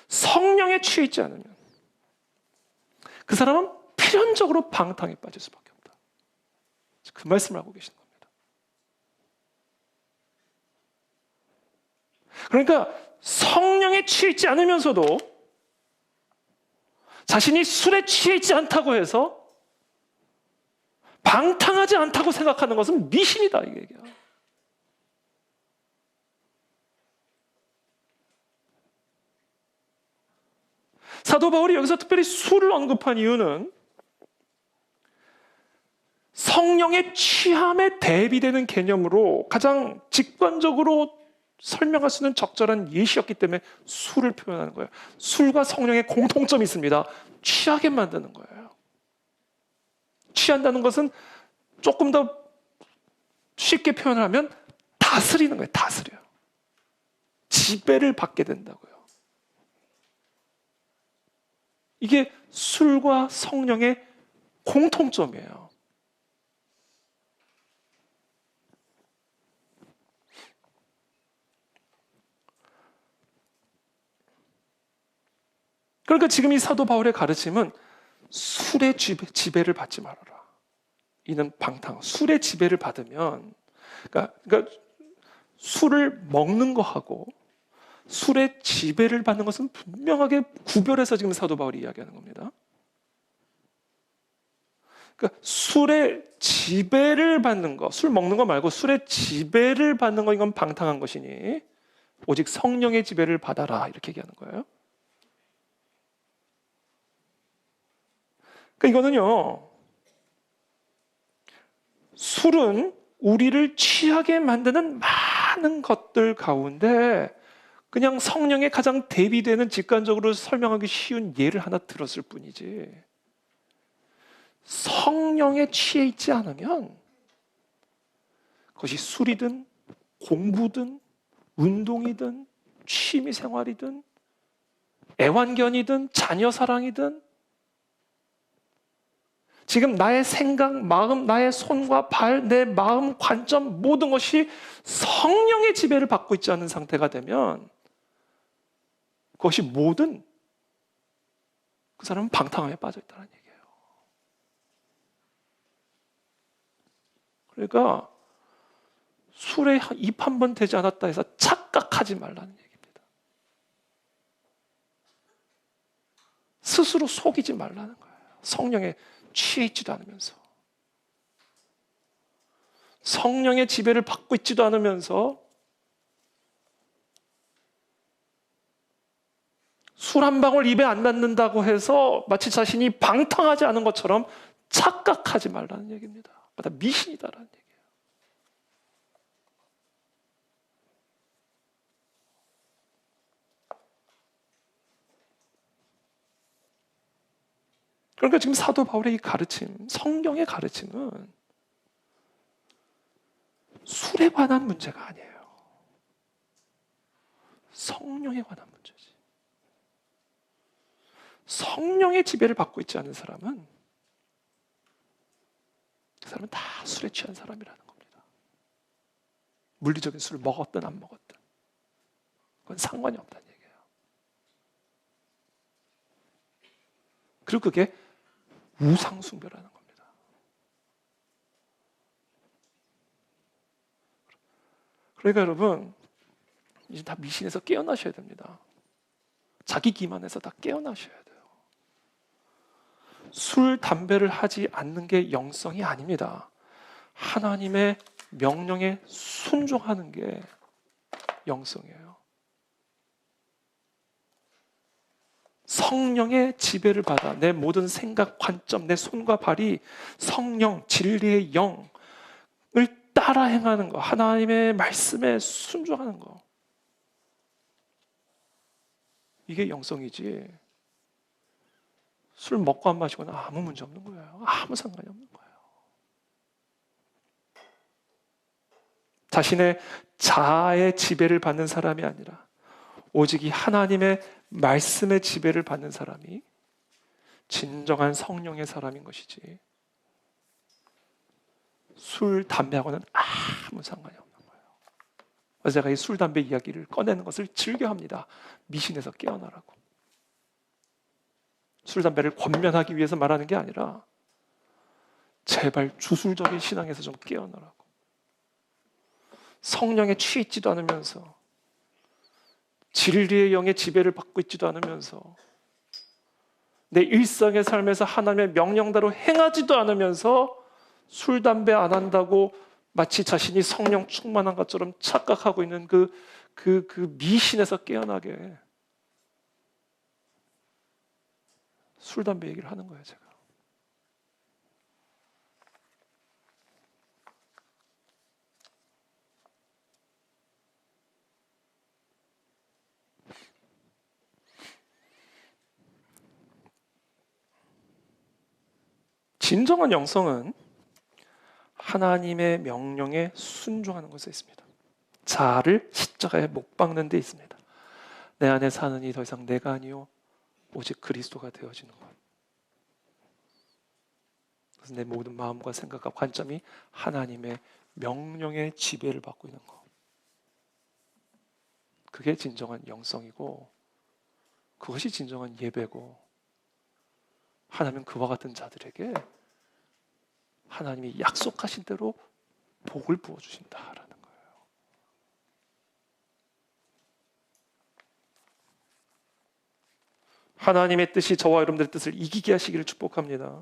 성령에 취해 있지 않으면 그 사람은 필연적으로 방탕에 빠질 수밖에 없다. 그 말씀을 하고 계시는 겁니다. 그러니까 성령에 취해 있지 않으면서도 자신이 술에 취해 있지 않다고 해서 방탕하지 않다고 생각하는 것은 미신이다, 이 얘기야. 사도 바울이 여기서 특별히 술을 언급한 이유는 성령의 취함에 대비되는 개념으로 가장 직관적으로 설명할 수 있는 적절한 예시였기 때문에 술을 표현하는 거예요. 술과 성령의 공통점이 있습니다. 취하게 만드는 거예요. 취한다는 것은 조금 더 쉽게 표현하면 다스리는 거예요. 다스려요. 지배를 받게 된다고요. 이게 술과 성령의 공통점이에요. 그러니까 지금 이 사도 바울의 가르침은 술의 지배를 받지 말아라. 이는 방탕. 술의 지배를 받으면, 그러니까 술을 먹는 거하고 술의 지배를 받는 것은 분명하게 구별해서 지금 사도 바울이 이야기하는 겁니다. 그러니까 술의 지배를 받는 거, 술 먹는 거 말고 술의 지배를 받는 거, 이건 방탕한 것이니 오직 성령의 지배를 받아라, 이렇게 얘기하는 거예요. 그러니까 이거는요, 술은 우리를 취하게 만드는 많은 것들 가운데 그냥 성령에 가장 대비되는, 직관적으로 설명하기 쉬운 예를 하나 들었을 뿐이지, 성령에 취해 있지 않으면 그것이 술이든 공부든 운동이든 취미생활이든 애완견이든 자녀 사랑이든 지금 나의 생각, 마음, 나의 손과 발, 내 마음, 관점, 모든 것이 성령의 지배를 받고 있지 않은 상태가 되면 그것이 모든 그 사람은 방탕함에 빠져 있다는 얘기예요. 그러니까 술에 입 한 번 대지 않았다 해서 착각하지 말라는 얘기입니다. 스스로 속이지 말라는 거예요. 성령에 취해 있지도 않으면서, 성령의 지배를 받고 있지도 않으면서 술 한 방울 입에 안 넣는다고 해서 마치 자신이 방탕하지 않은 것처럼 착각하지 말라는 얘기입니다. 다 미신이다라는 얘기예요. 그러니까 지금 사도 바울의 이 가르침, 성경의 가르침은 술에 관한 문제가 아니에요. 성령에 관한 문제지. 성령의 지배를 받고 있지 않은 사람은, 그 사람은 다 술에 취한 사람이라는 겁니다. 물리적인 술을 먹었든 안 먹었든 그건 상관이 없다는 얘기예요. 그리고 그게 우상숭배라는 겁니다. 그러니까 여러분, 이제 다 미신에서 깨어나셔야 됩니다. 자기 기만에서 다 깨어나셔야 돼요. 술, 담배를 하지 않는 게 영성이 아닙니다. 하나님의 명령에 순종하는 게 영성이에요. 성령의 지배를 받아 내 모든 생각, 관점, 내 손과 발이 성령, 진리의 영을 따라 행하는 거, 하나님의 말씀에 순종하는 거, 이게 영성이지, 술 먹고 안 마시고는 아무 문제 없는 거예요. 아무 상관이 없는 거예요. 자신의 자아의 지배를 받는 사람이 아니라 오직 이 하나님의 말씀의 지배를 받는 사람이 진정한 성령의 사람인 것이지, 술, 담배하고는 아무 상관이 없는 거예요. 그래서 제가 이 술, 담배 이야기를 꺼내는 것을 즐겨합니다. 미신에서 깨어나라고. 술, 담배를 권면하기 위해서 말하는 게 아니라 제발 주술적인 신앙에서 좀 깨어나라고. 성령에 취해 있지도 않으면서, 진리의 영의 지배를 받고 있지도 않으면서, 내 일상의 삶에서 하나님의 명령대로 행하지도 않으면서 술, 담배 안 한다고 마치 자신이 성령 충만한 것처럼 착각하고 있는 그 미신에서 깨어나게 술, 담배 얘기를 하는 거예요, 제가. 진정한 영성은 하나님의 명령에 순종하는 것에 있습니다. 자아를 십자가에 못 박는 데 있습니다. 내 안에 사는 이 더 이상 내가 아니요 오직 그리스도가 되어지는 것. 그래서 내 모든 마음과 생각과 관점이 하나님의 명령의 지배를 받고 있는 것. 그게 진정한 영성이고, 그것이 진정한 예배고, 하나님은 그와 같은 자들에게 하나님이 약속하신 대로 복을 부어주신다라는 거예요. 하나님의 뜻이 저와 여러분들의 뜻을 이기게 하시기를 축복합니다.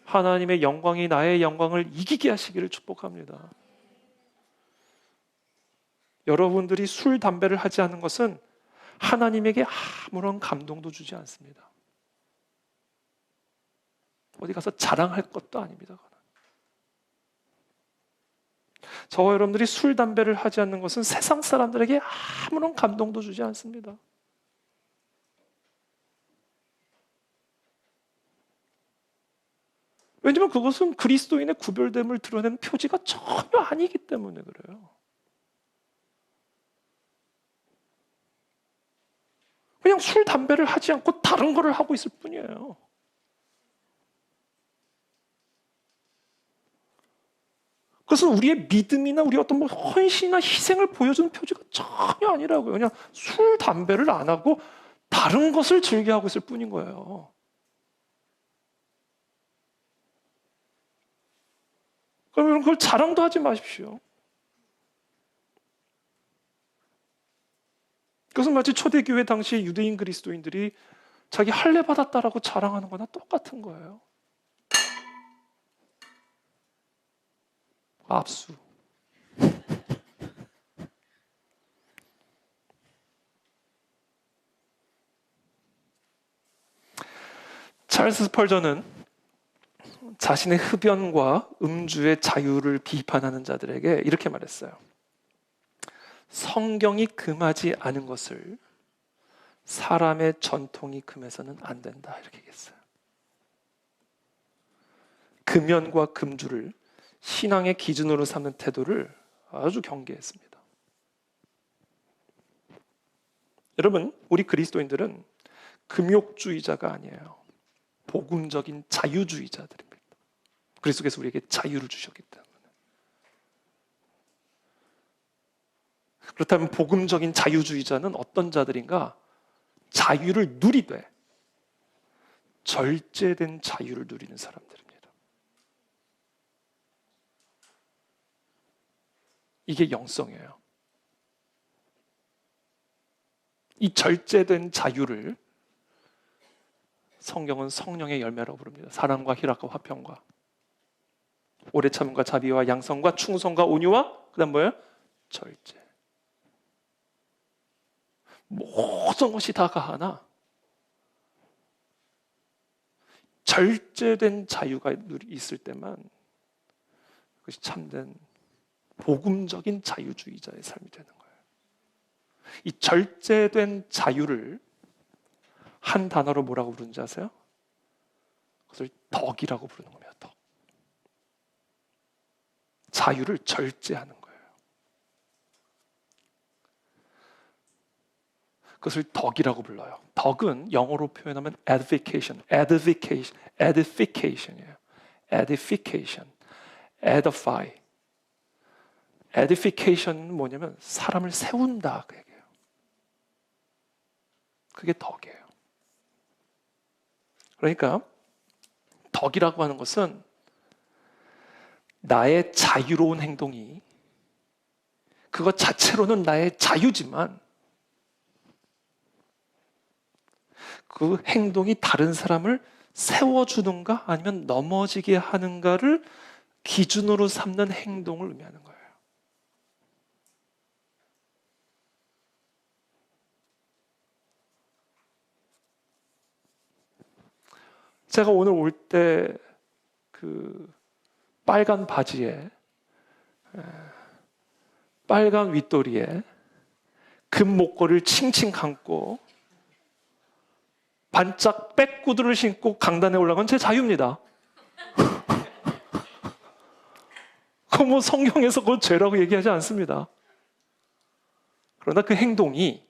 하나님의 영광이 나의 영광을 이기게 하시기를 축복합니다. 여러분들이 술, 담배를 하지 않는 것은 하나님에게 아무런 감동도 주지 않습니다. 어디 가서 자랑할 것도 아닙니다. 저와 여러분들이 술, 담배를 하지 않는 것은 세상 사람들에게 아무런 감동도 주지 않습니다. 왜냐하면 그것은 그리스도인의 구별됨을 드러내는 표지가 전혀 아니기 때문에 그래요. 그냥 술, 담배를 하지 않고 다른 거를 하고 있을 뿐이에요. 그것은 우리의 믿음이나 우리 어떤 헌신이나 희생을 보여주는 표지가 전혀 아니라고요. 그냥 술, 담배를 안 하고 다른 것을 즐겨하고 있을 뿐인 거예요. 그러면 그걸 자랑도 하지 마십시오. 그것은 마치 초대교회 당시 유대인 그리스도인들이 자기 할례 받았다라고 자랑하는 거나 똑같은 거예요. 압수. 찰스 스펄전은 자신의 흡연과 음주의 자유를 비판하는 자들에게 이렇게 말했어요. 성경이 금하지 않은 것을 사람의 전통이 금해서는 안 된다, 이렇게 얘기했어요. 금연과 금주를 신앙의 기준으로 삼는 태도를 아주 경계했습니다. 여러분, 우리 그리스도인들은 금욕주의자가 아니에요. 복음적인 자유주의자들입니다. 그리스도께서 우리에게 자유를 주셨기 때문에. 그렇다면 복음적인 자유주의자는 어떤 자들인가? 자유를 누리되 절제된 자유를 누리는 사람들입니다. 이게 영성이에요. 이 절제된 자유를 성경은 성령의 열매라고 부릅니다. 사랑과 희락과 화평과 오래 참음과 자비와 양성과 충성과 온유와 그다음 뭐예요? 절제. 모든 것이 다 가하나 절제된 자유가 있을 때만 그것이 참된 복음적인 자유주의자의 삶이 되는 거예요. 이 절제된 자유를 한 단어로 뭐라고 부르는지 아세요? 그것을 덕이라고 부르는 겁니다. 덕. 자유를 절제하는 거예요. 그것을 덕이라고 불러요. 덕은 영어로 표현하면 edification이에요. edification, edify. edification은 뭐냐면 사람을 세운다, 그 얘기예요. 그게 덕이에요. 그러니까 덕이라고 하는 것은 나의 자유로운 행동이 그것 자체로는 나의 자유지만 그 행동이 다른 사람을 세워주는가 아니면 넘어지게 하는가를 기준으로 삼는 행동을 의미하는 거예요. 제가 오늘 올 때 그 빨간 바지에 빨간 윗도리에 금 목걸이를 칭칭 감고 반짝 백구두를 신고 강단에 올라간 제 자유입니다. 그거 뭐 성경에서 그건 죄라고 얘기하지 않습니다. 그러나 그 행동이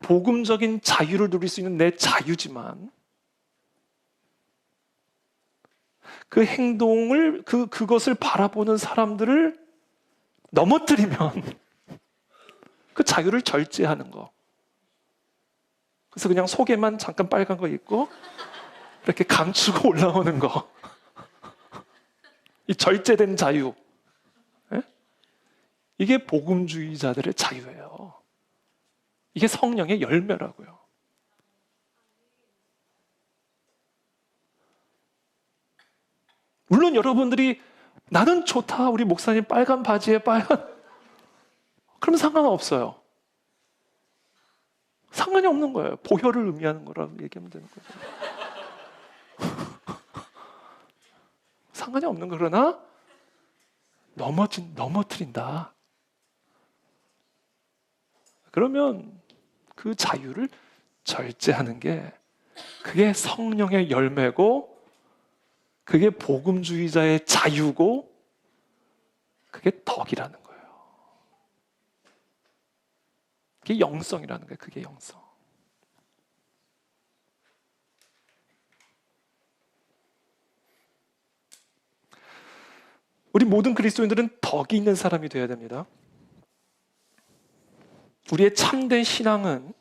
복음적인 자유를 누릴 수 있는 내 자유지만 그 행동을 그것을 바라보는 사람들을 넘어뜨리면 그 자유를 절제하는 거. 그래서 그냥 속에만 잠깐 빨간 거 있고 이렇게 감추고 올라오는 거. 이 절제된 자유. 예? 이게 복음주의자들의 자유예요. 이게 성령의 열매라고요. 물론 여러분들이 나는 좋다. 우리 목사님 빨간 바지에 빨간. 그럼 상관없어요. 상관이 없는 거예요. 보혈을 의미하는 거라고 얘기하면 되는 거죠. 상관이 없는 거. 그러나 넘어뜨린다. 그러면 그 자유를 절제하는 게 그게 성령의 열매고 그게 복음주의자의 자유고 그게 덕이라는 거예요. 그게 영성이라는 거예요. 그게 영성. 우리 모든 그리스도인들은 덕이 있는 사람이 되어야 됩니다. 우리의 참된 신앙은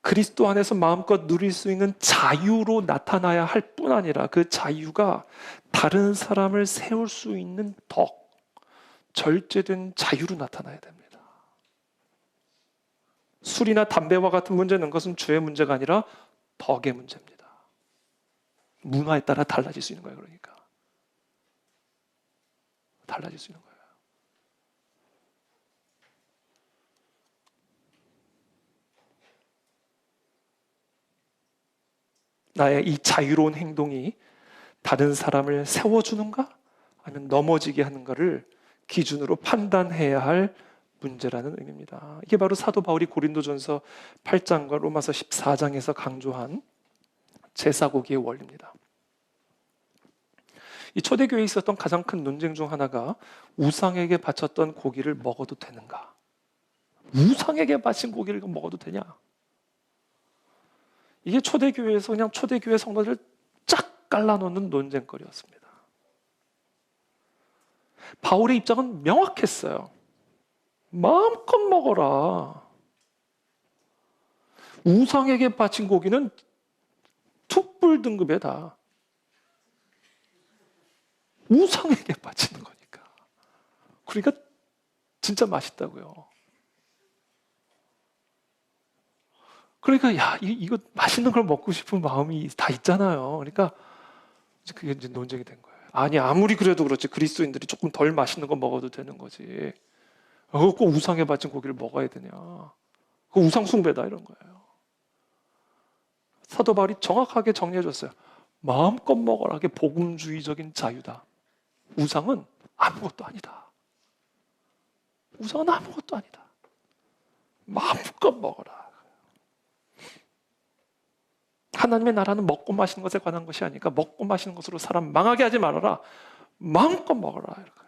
그리스도 안에서 마음껏 누릴 수 있는 자유로 나타나야 할 뿐 아니라 그 자유가 다른 사람을 세울 수 있는 덕, 절제된 자유로 나타나야 됩니다. 술이나 담배와 같은 문제는 것은 죄의 문제가 아니라 덕의 문제입니다. 문화에 따라 달라질 수 있는 거예요. 그러니까 달라질 수 있는 거예요. 나의 이 자유로운 행동이 다른 사람을 세워주는가? 아니면 넘어지게 하는가를 기준으로 판단해야 할 문제라는 의미입니다. 이게 바로 사도 바울이 고린도전서 8장과 로마서 14장에서 강조한 제사고기의 원리입니다. 이 초대교회에 있었던 가장 큰 논쟁 중 하나가 우상에게 바쳤던 고기를 먹어도 되는가? 우상에게 바친 고기를 먹어도 되냐? 이게 초대교회에서 그냥 초대교회 성도들을 쫙 갈라놓는 논쟁거리였습니다. 바울의 입장은 명확했어요. 마음껏 먹어라. 우상에게 바친 고기는 툭불 등급이다. 우상에게 바치는 거니까. 그러니까 진짜 맛있다고요. 그러니까 이거 맛있는 걸 먹고 싶은 마음이 다 있잖아요. 그러니까 그게 이제 논쟁이 된 거예요. 아니 아무리 그래도 그렇지 그리스도인들이 조금 덜 맛있는 거 먹어도 되는 거지. 꼭 우상에 바친 고기를 먹어야 되냐? 그 우상 숭배다 이런 거예요. 사도 바울이 정확하게 정리해 줬어요. 마음껏 먹어라. 그게 복음주의적인 자유다. 우상은 아무것도 아니다. 우상은 아무것도 아니다. 마음껏 먹어라. 하나님의 나라는 먹고 마시는 것에 관한 것이 아니니까 먹고 마시는 것으로 사람 망하게 하지 말아라. 마음껏 먹어라. 이럴까요?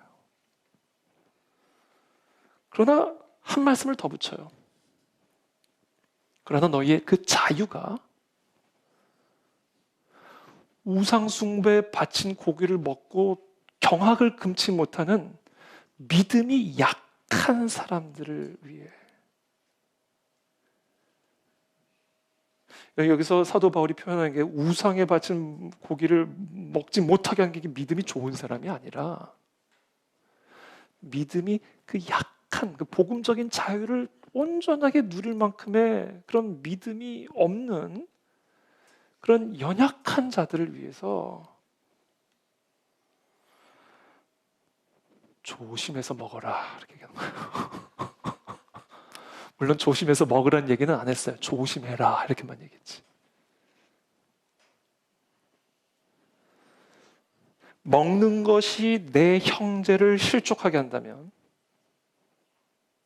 그러나 한 말씀을 더 붙여요. 그러나 너희의 그 자유가 우상 숭배에 바친 고기를 먹고 경악을 금치 못하는 믿음이 약한 사람들을 위해 여기서 사도 바울이 표현하는 게 우상에 바친 고기를 먹지 못하게 하는 게 믿음이 좋은 사람이 아니라 믿음이 그 약한 그 복음적인 자유를 온전하게 누릴 만큼의 그런 믿음이 없는 그런 연약한 자들을 위해서 조심해서 먹어라 이렇게 얘기하는 거예요. 물론 조심해서 먹으라는 얘기는 안 했어요. 조심해라 이렇게만 얘기했지. 먹는 것이 내 형제를 실족하게 한다면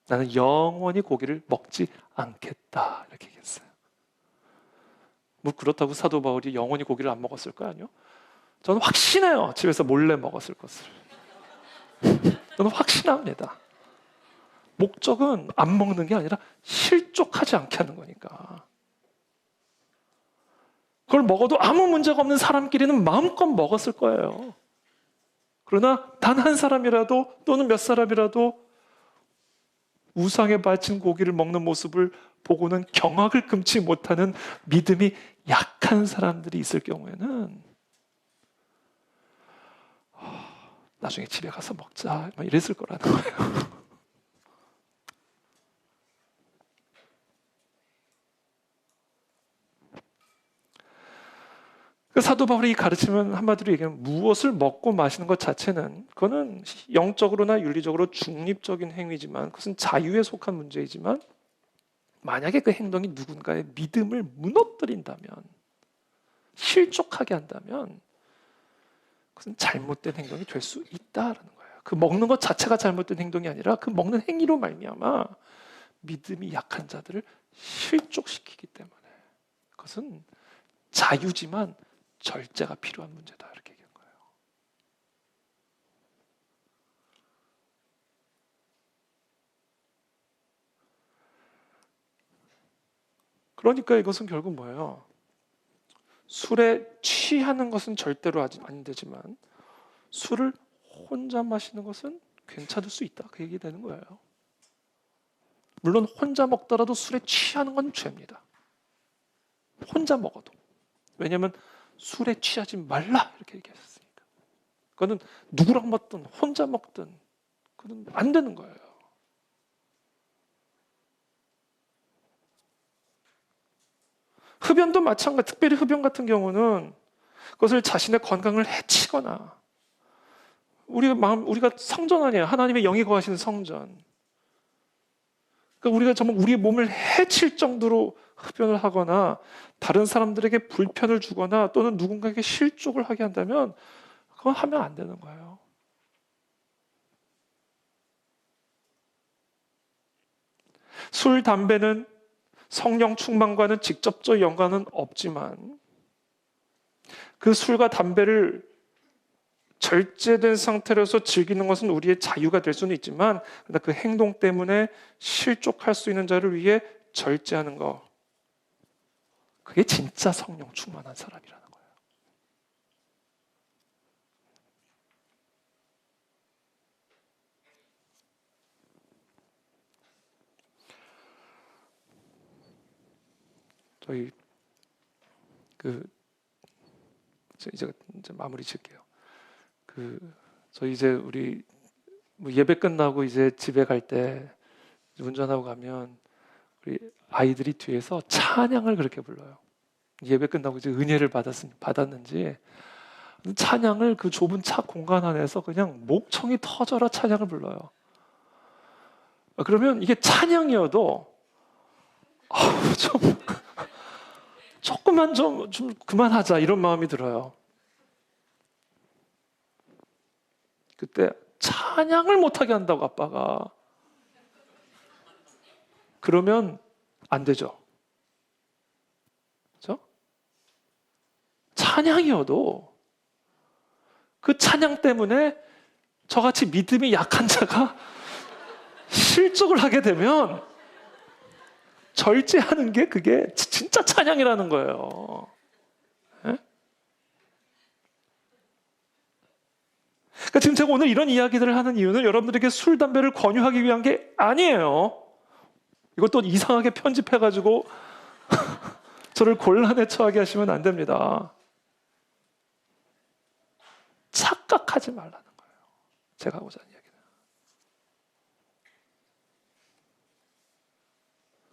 나는 영원히 고기를 먹지 않겠다 이렇게 얘기했어요. 뭐 그렇다고 사도 바울이 영원히 고기를 안 먹었을 거 아니요? 저는 확신해요. 집에서 몰래 먹었을 것을. 저는 확신합니다. 목적은 안 먹는 게 아니라 실족하지 않게 하는 거니까. 그걸 먹어도 아무 문제가 없는 사람끼리는 마음껏 먹었을 거예요. 그러나 단 한 사람이라도 또는 몇 사람이라도 우상에 바친 고기를 먹는 모습을 보고는 경악을 금치 못하는 믿음이 약한 사람들이 있을 경우에는 나중에 집에 가서 먹자 막 이랬을 거라는 거예요. 그 사도 바울이 이 가르침은 한마디로 얘기하면 무엇을 먹고 마시는 것 자체는 그거는 영적으로나 윤리적으로 중립적인 행위지만 그것은 자유에 속한 문제이지만 만약에 그 행동이 누군가의 믿음을 무너뜨린다면 실족하게 한다면 그것은 잘못된 행동이 될 수 있다라는 거예요. 그 먹는 것 자체가 잘못된 행동이 아니라 그 먹는 행위로 말미암아 믿음이 약한 자들을 실족시키기 때문에 그것은 자유지만 절제가 필요한 문제다 이렇게 얘기한 거예요. 그러니까 이것은 결국 뭐예요? 술에 취하는 것은 절대로 안 되지만 술을 혼자 마시는 것은 괜찮을 수 있다 그 얘기 되는 거예요. 물론 혼자 먹더라도 술에 취하는 건 죄입니다. 혼자 먹어도. 왜냐하면 술에 취하지 말라 이렇게 얘기하셨으니까. 그거는 누구랑 먹든 혼자 먹든 그건 안 되는 거예요. 흡연도 마찬가지. 특별히 흡연 같은 경우는 그것을 자신의 건강을 해치거나 우리가 성전 아니에요. 하나님의 영이 거하시는 성전. 그러니까 우리가 정말 우리의 몸을 해칠 정도로 흡연을 하거나 다른 사람들에게 불편을 주거나 또는 누군가에게 실족을 하게 한다면 그건 하면 안 되는 거예요. 술, 담배는 성령 충만과는 직접적 연관은 없지만 그 술과 담배를 절제된 상태로서 즐기는 것은 우리의 자유가 될 수는 있지만 그 행동 때문에 실족할 수 있는 자를 위해 절제하는 것 그게 진짜 성령 충만한 사람이라는 거예요. 저희 이제 마무리 칠게요. 저희 이제 우리 예배 끝나고 이제 집에 갈 때 운전하고 가면 우리 아이들이 뒤에서 찬양을 그렇게 불러요. 예배 끝나고 이제 은혜를 받았는지 찬양을 그 좁은 차 공간 안에서 그냥 목청이 터져라 찬양을 불러요. 그러면 이게 찬양이어도 조금만 좀 그만하자 이런 마음이 들어요. 그때 찬양을 못하게 한다고 아빠가 그러면 안 되죠. 그렇죠? 찬양이어도 그 찬양 때문에 저같이 믿음이 약한 자가 실족을 하게 되면 절제하는 게 그게 진짜 찬양이라는 거예요. 네? 그러니까 지금 제가 오늘 이런 이야기들을 하는 이유는 여러분들에게 술, 담배를 권유하기 위한 게 아니에요. 이것도 이상하게 편집해가지고 저를 곤란에 처하게 하시면 안 됩니다. 착각하지 말라는 거예요. 제가 하고자 하는 이야기는.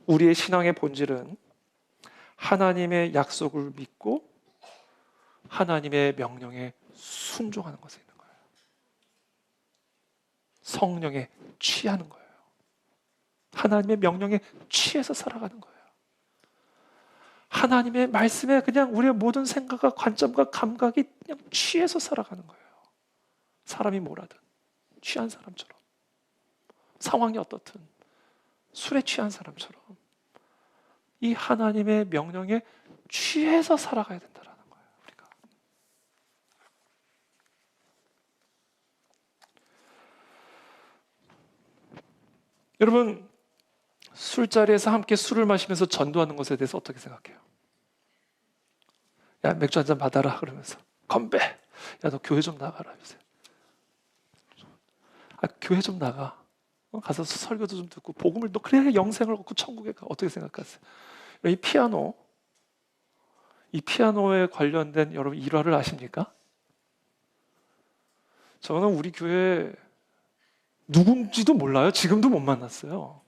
우리의 신앙의 본질은 하나님의 약속을 믿고 하나님의 명령에 순종하는 것에 있는 거예요. 성령에 취하는 거예요. 하나님의 명령에 취해서 살아가는 거예요. 하나님의 말씀에 그냥 우리의 모든 생각과 관점과 감각이 그냥 취해서 살아가는 거예요. 사람이 뭐라든 취한 사람처럼 상황이 어떻든 술에 취한 사람처럼 이 하나님의 명령에 취해서 살아가야 된다는 거예요. 우리가. 여러분 술자리에서 함께 술을 마시면서 전도하는 것에 대해서 어떻게 생각해요? 야 맥주 한잔 받아라 그러면서 건배. 야 너 교회 좀 나가라. 교회 좀 나가. 가서 설교도 좀 듣고 복음을 또 그래야 영생을 얻고 천국에 가. 어떻게 생각하세요? 이 피아노에 관련된 여러분 일화를 아십니까? 저는 우리 교회 누군지도 몰라요. 지금도 못 만났어요.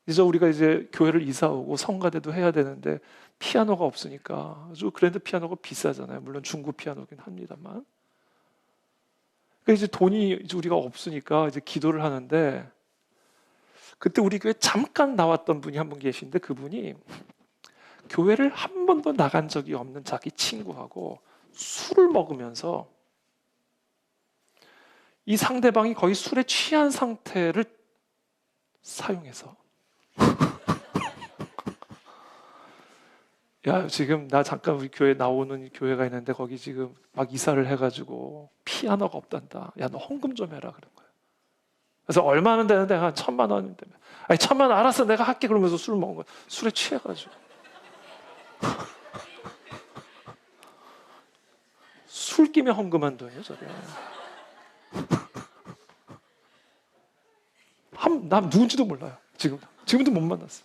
이제 우리가 교회를 이사 오고 성가대도 해야 되는데 피아노가 없으니까 아주 그랜드 피아노가 비싸잖아요. 물론 중고 피아노긴 합니다만. 그러니까 이제 돈이 우리가 없으니까 이제 기도를 하는데 그때 우리 교회 잠깐 나왔던 분이 한 분 계신데 그분이 교회를 한 번도 나간 적이 없는 자기 친구하고 술을 먹으면서 이 상대방이 거의 술에 취한 상태를 사용해서 야, 지금 나 잠깐 우리 교회 나오는 교회가 있는데 거기 지금 막 이사를 해가지고 피아노가 없단다. 야, 너 헌금 좀 해라 그런 거야. 그래서 얼마는 되는데 한 1,000만 원이면 되면 아니 1,000만 원 알았어 내가 할게 그러면서 술을 먹은 거야. 술에 취해가지고 술김에 헌금한 돈이에요 저게. 나 누군지도 몰라요. 지금도 못 만났어.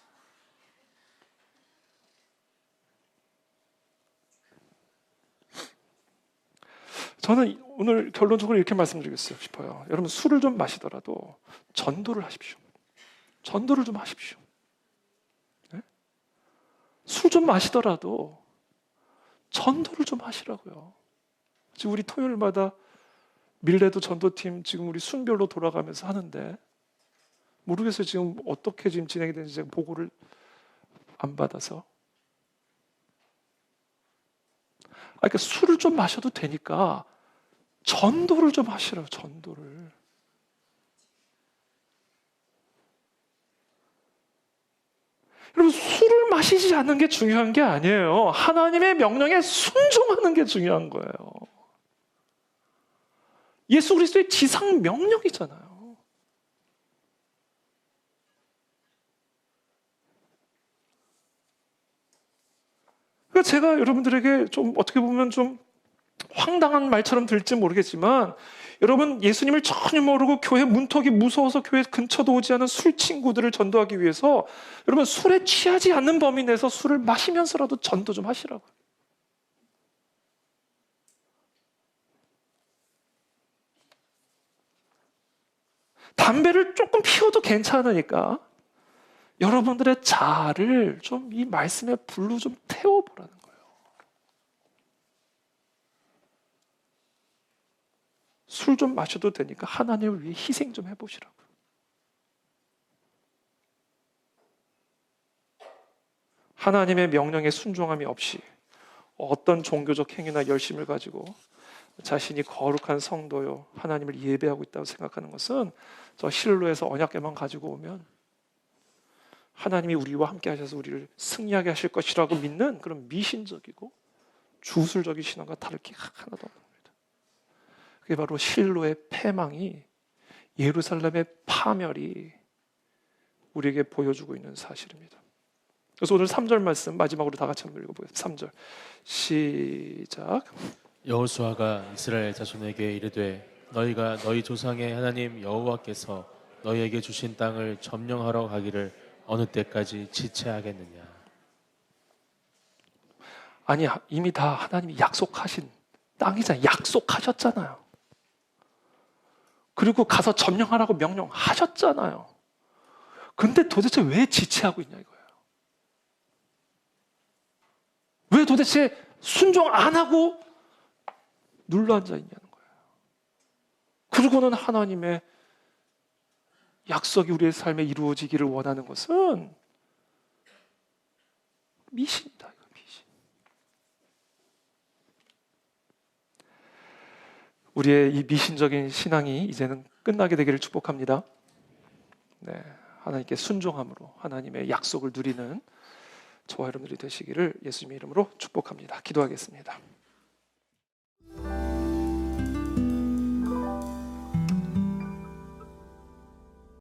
저는 오늘 결론적으로 이렇게 말씀드리고 싶어요. 여러분 술을 좀 마시더라도 전도를 하십시오. 전도를 좀 하십시오. 네? 술 좀 마시더라도 전도를 좀 하시라고요. 지금 우리 토요일마다 밀레도 전도팀 지금 우리 순별로 돌아가면서 하는데 모르겠어요. 지금 어떻게 지금 진행이 되는지 제가 보고를 안 받아서. 그러니까 술을 좀 마셔도 되니까 전도를 좀 하시라고. 전도를. 여러분 술을 마시지 않는 게 중요한 게 아니에요. 하나님의 명령에 순종하는 게 중요한 거예요. 예수 그리스도의 지상 명령이잖아요. 그러니까 제가 여러분들에게 좀 어떻게 보면 좀 황당한 말처럼 들지 모르겠지만 여러분 예수님을 전혀 모르고 교회 문턱이 무서워서 교회 근처도 오지 않은 술 친구들을 전도하기 위해서 여러분 술에 취하지 않는 범위 내에서 술을 마시면서라도 전도 좀 하시라고요. 담배를 조금 피워도 괜찮으니까 여러분들의 자아를 좀 이 말씀의 불로 좀 태워보라는 거예요. 술 좀 마셔도 되니까 하나님을 위해 희생 좀 해보시라고요. 하나님의 명령에 순종함이 없이 어떤 종교적 행위나 열심을 가지고 자신이 거룩한 성도요 하나님을 예배하고 있다고 생각하는 것은 저 실로에서 언약궤만 가지고 오면 하나님이 우리와 함께 하셔서 우리를 승리하게 하실 것이라고 믿는 그런 미신적이고 주술적인 신앙과 다를 게 하나도 없는 겁니다. 그게 바로 실로의 패망이 예루살렘의 파멸이 우리에게 보여주고 있는 사실입니다. 그래서 오늘 3절 말씀 마지막으로 다 같이 한번 읽어보겠습니다. 3절 시작. 여호수아가 이스라엘 자손에게 이르되 너희가 너희 조상의 하나님 여호와께서 너희에게 주신 땅을 점령하러 가기를 어느 때까지 지체하겠느냐. 아니 이미 다 하나님이 약속하신 땅이잖아요. 약속하셨잖아요. 그리고 가서 점령하라고 명령하셨잖아요. 근데 도대체 왜 지체하고 있냐 이거예요. 왜 도대체 순종 안 하고 눌러앉아 있냐는 거예요. 그러고는 하나님의 약속이 우리의 삶에 이루어지기를 원하는 것은 미신이다. 이거 미신. 우리의 이 미신적인 신앙이 이제는 끝나게 되기를 축복합니다. 네, 하나님께 순종함으로 하나님의 약속을 누리는 저와 여러분들이 되시기를 예수님의 이름으로 축복합니다. 기도하겠습니다.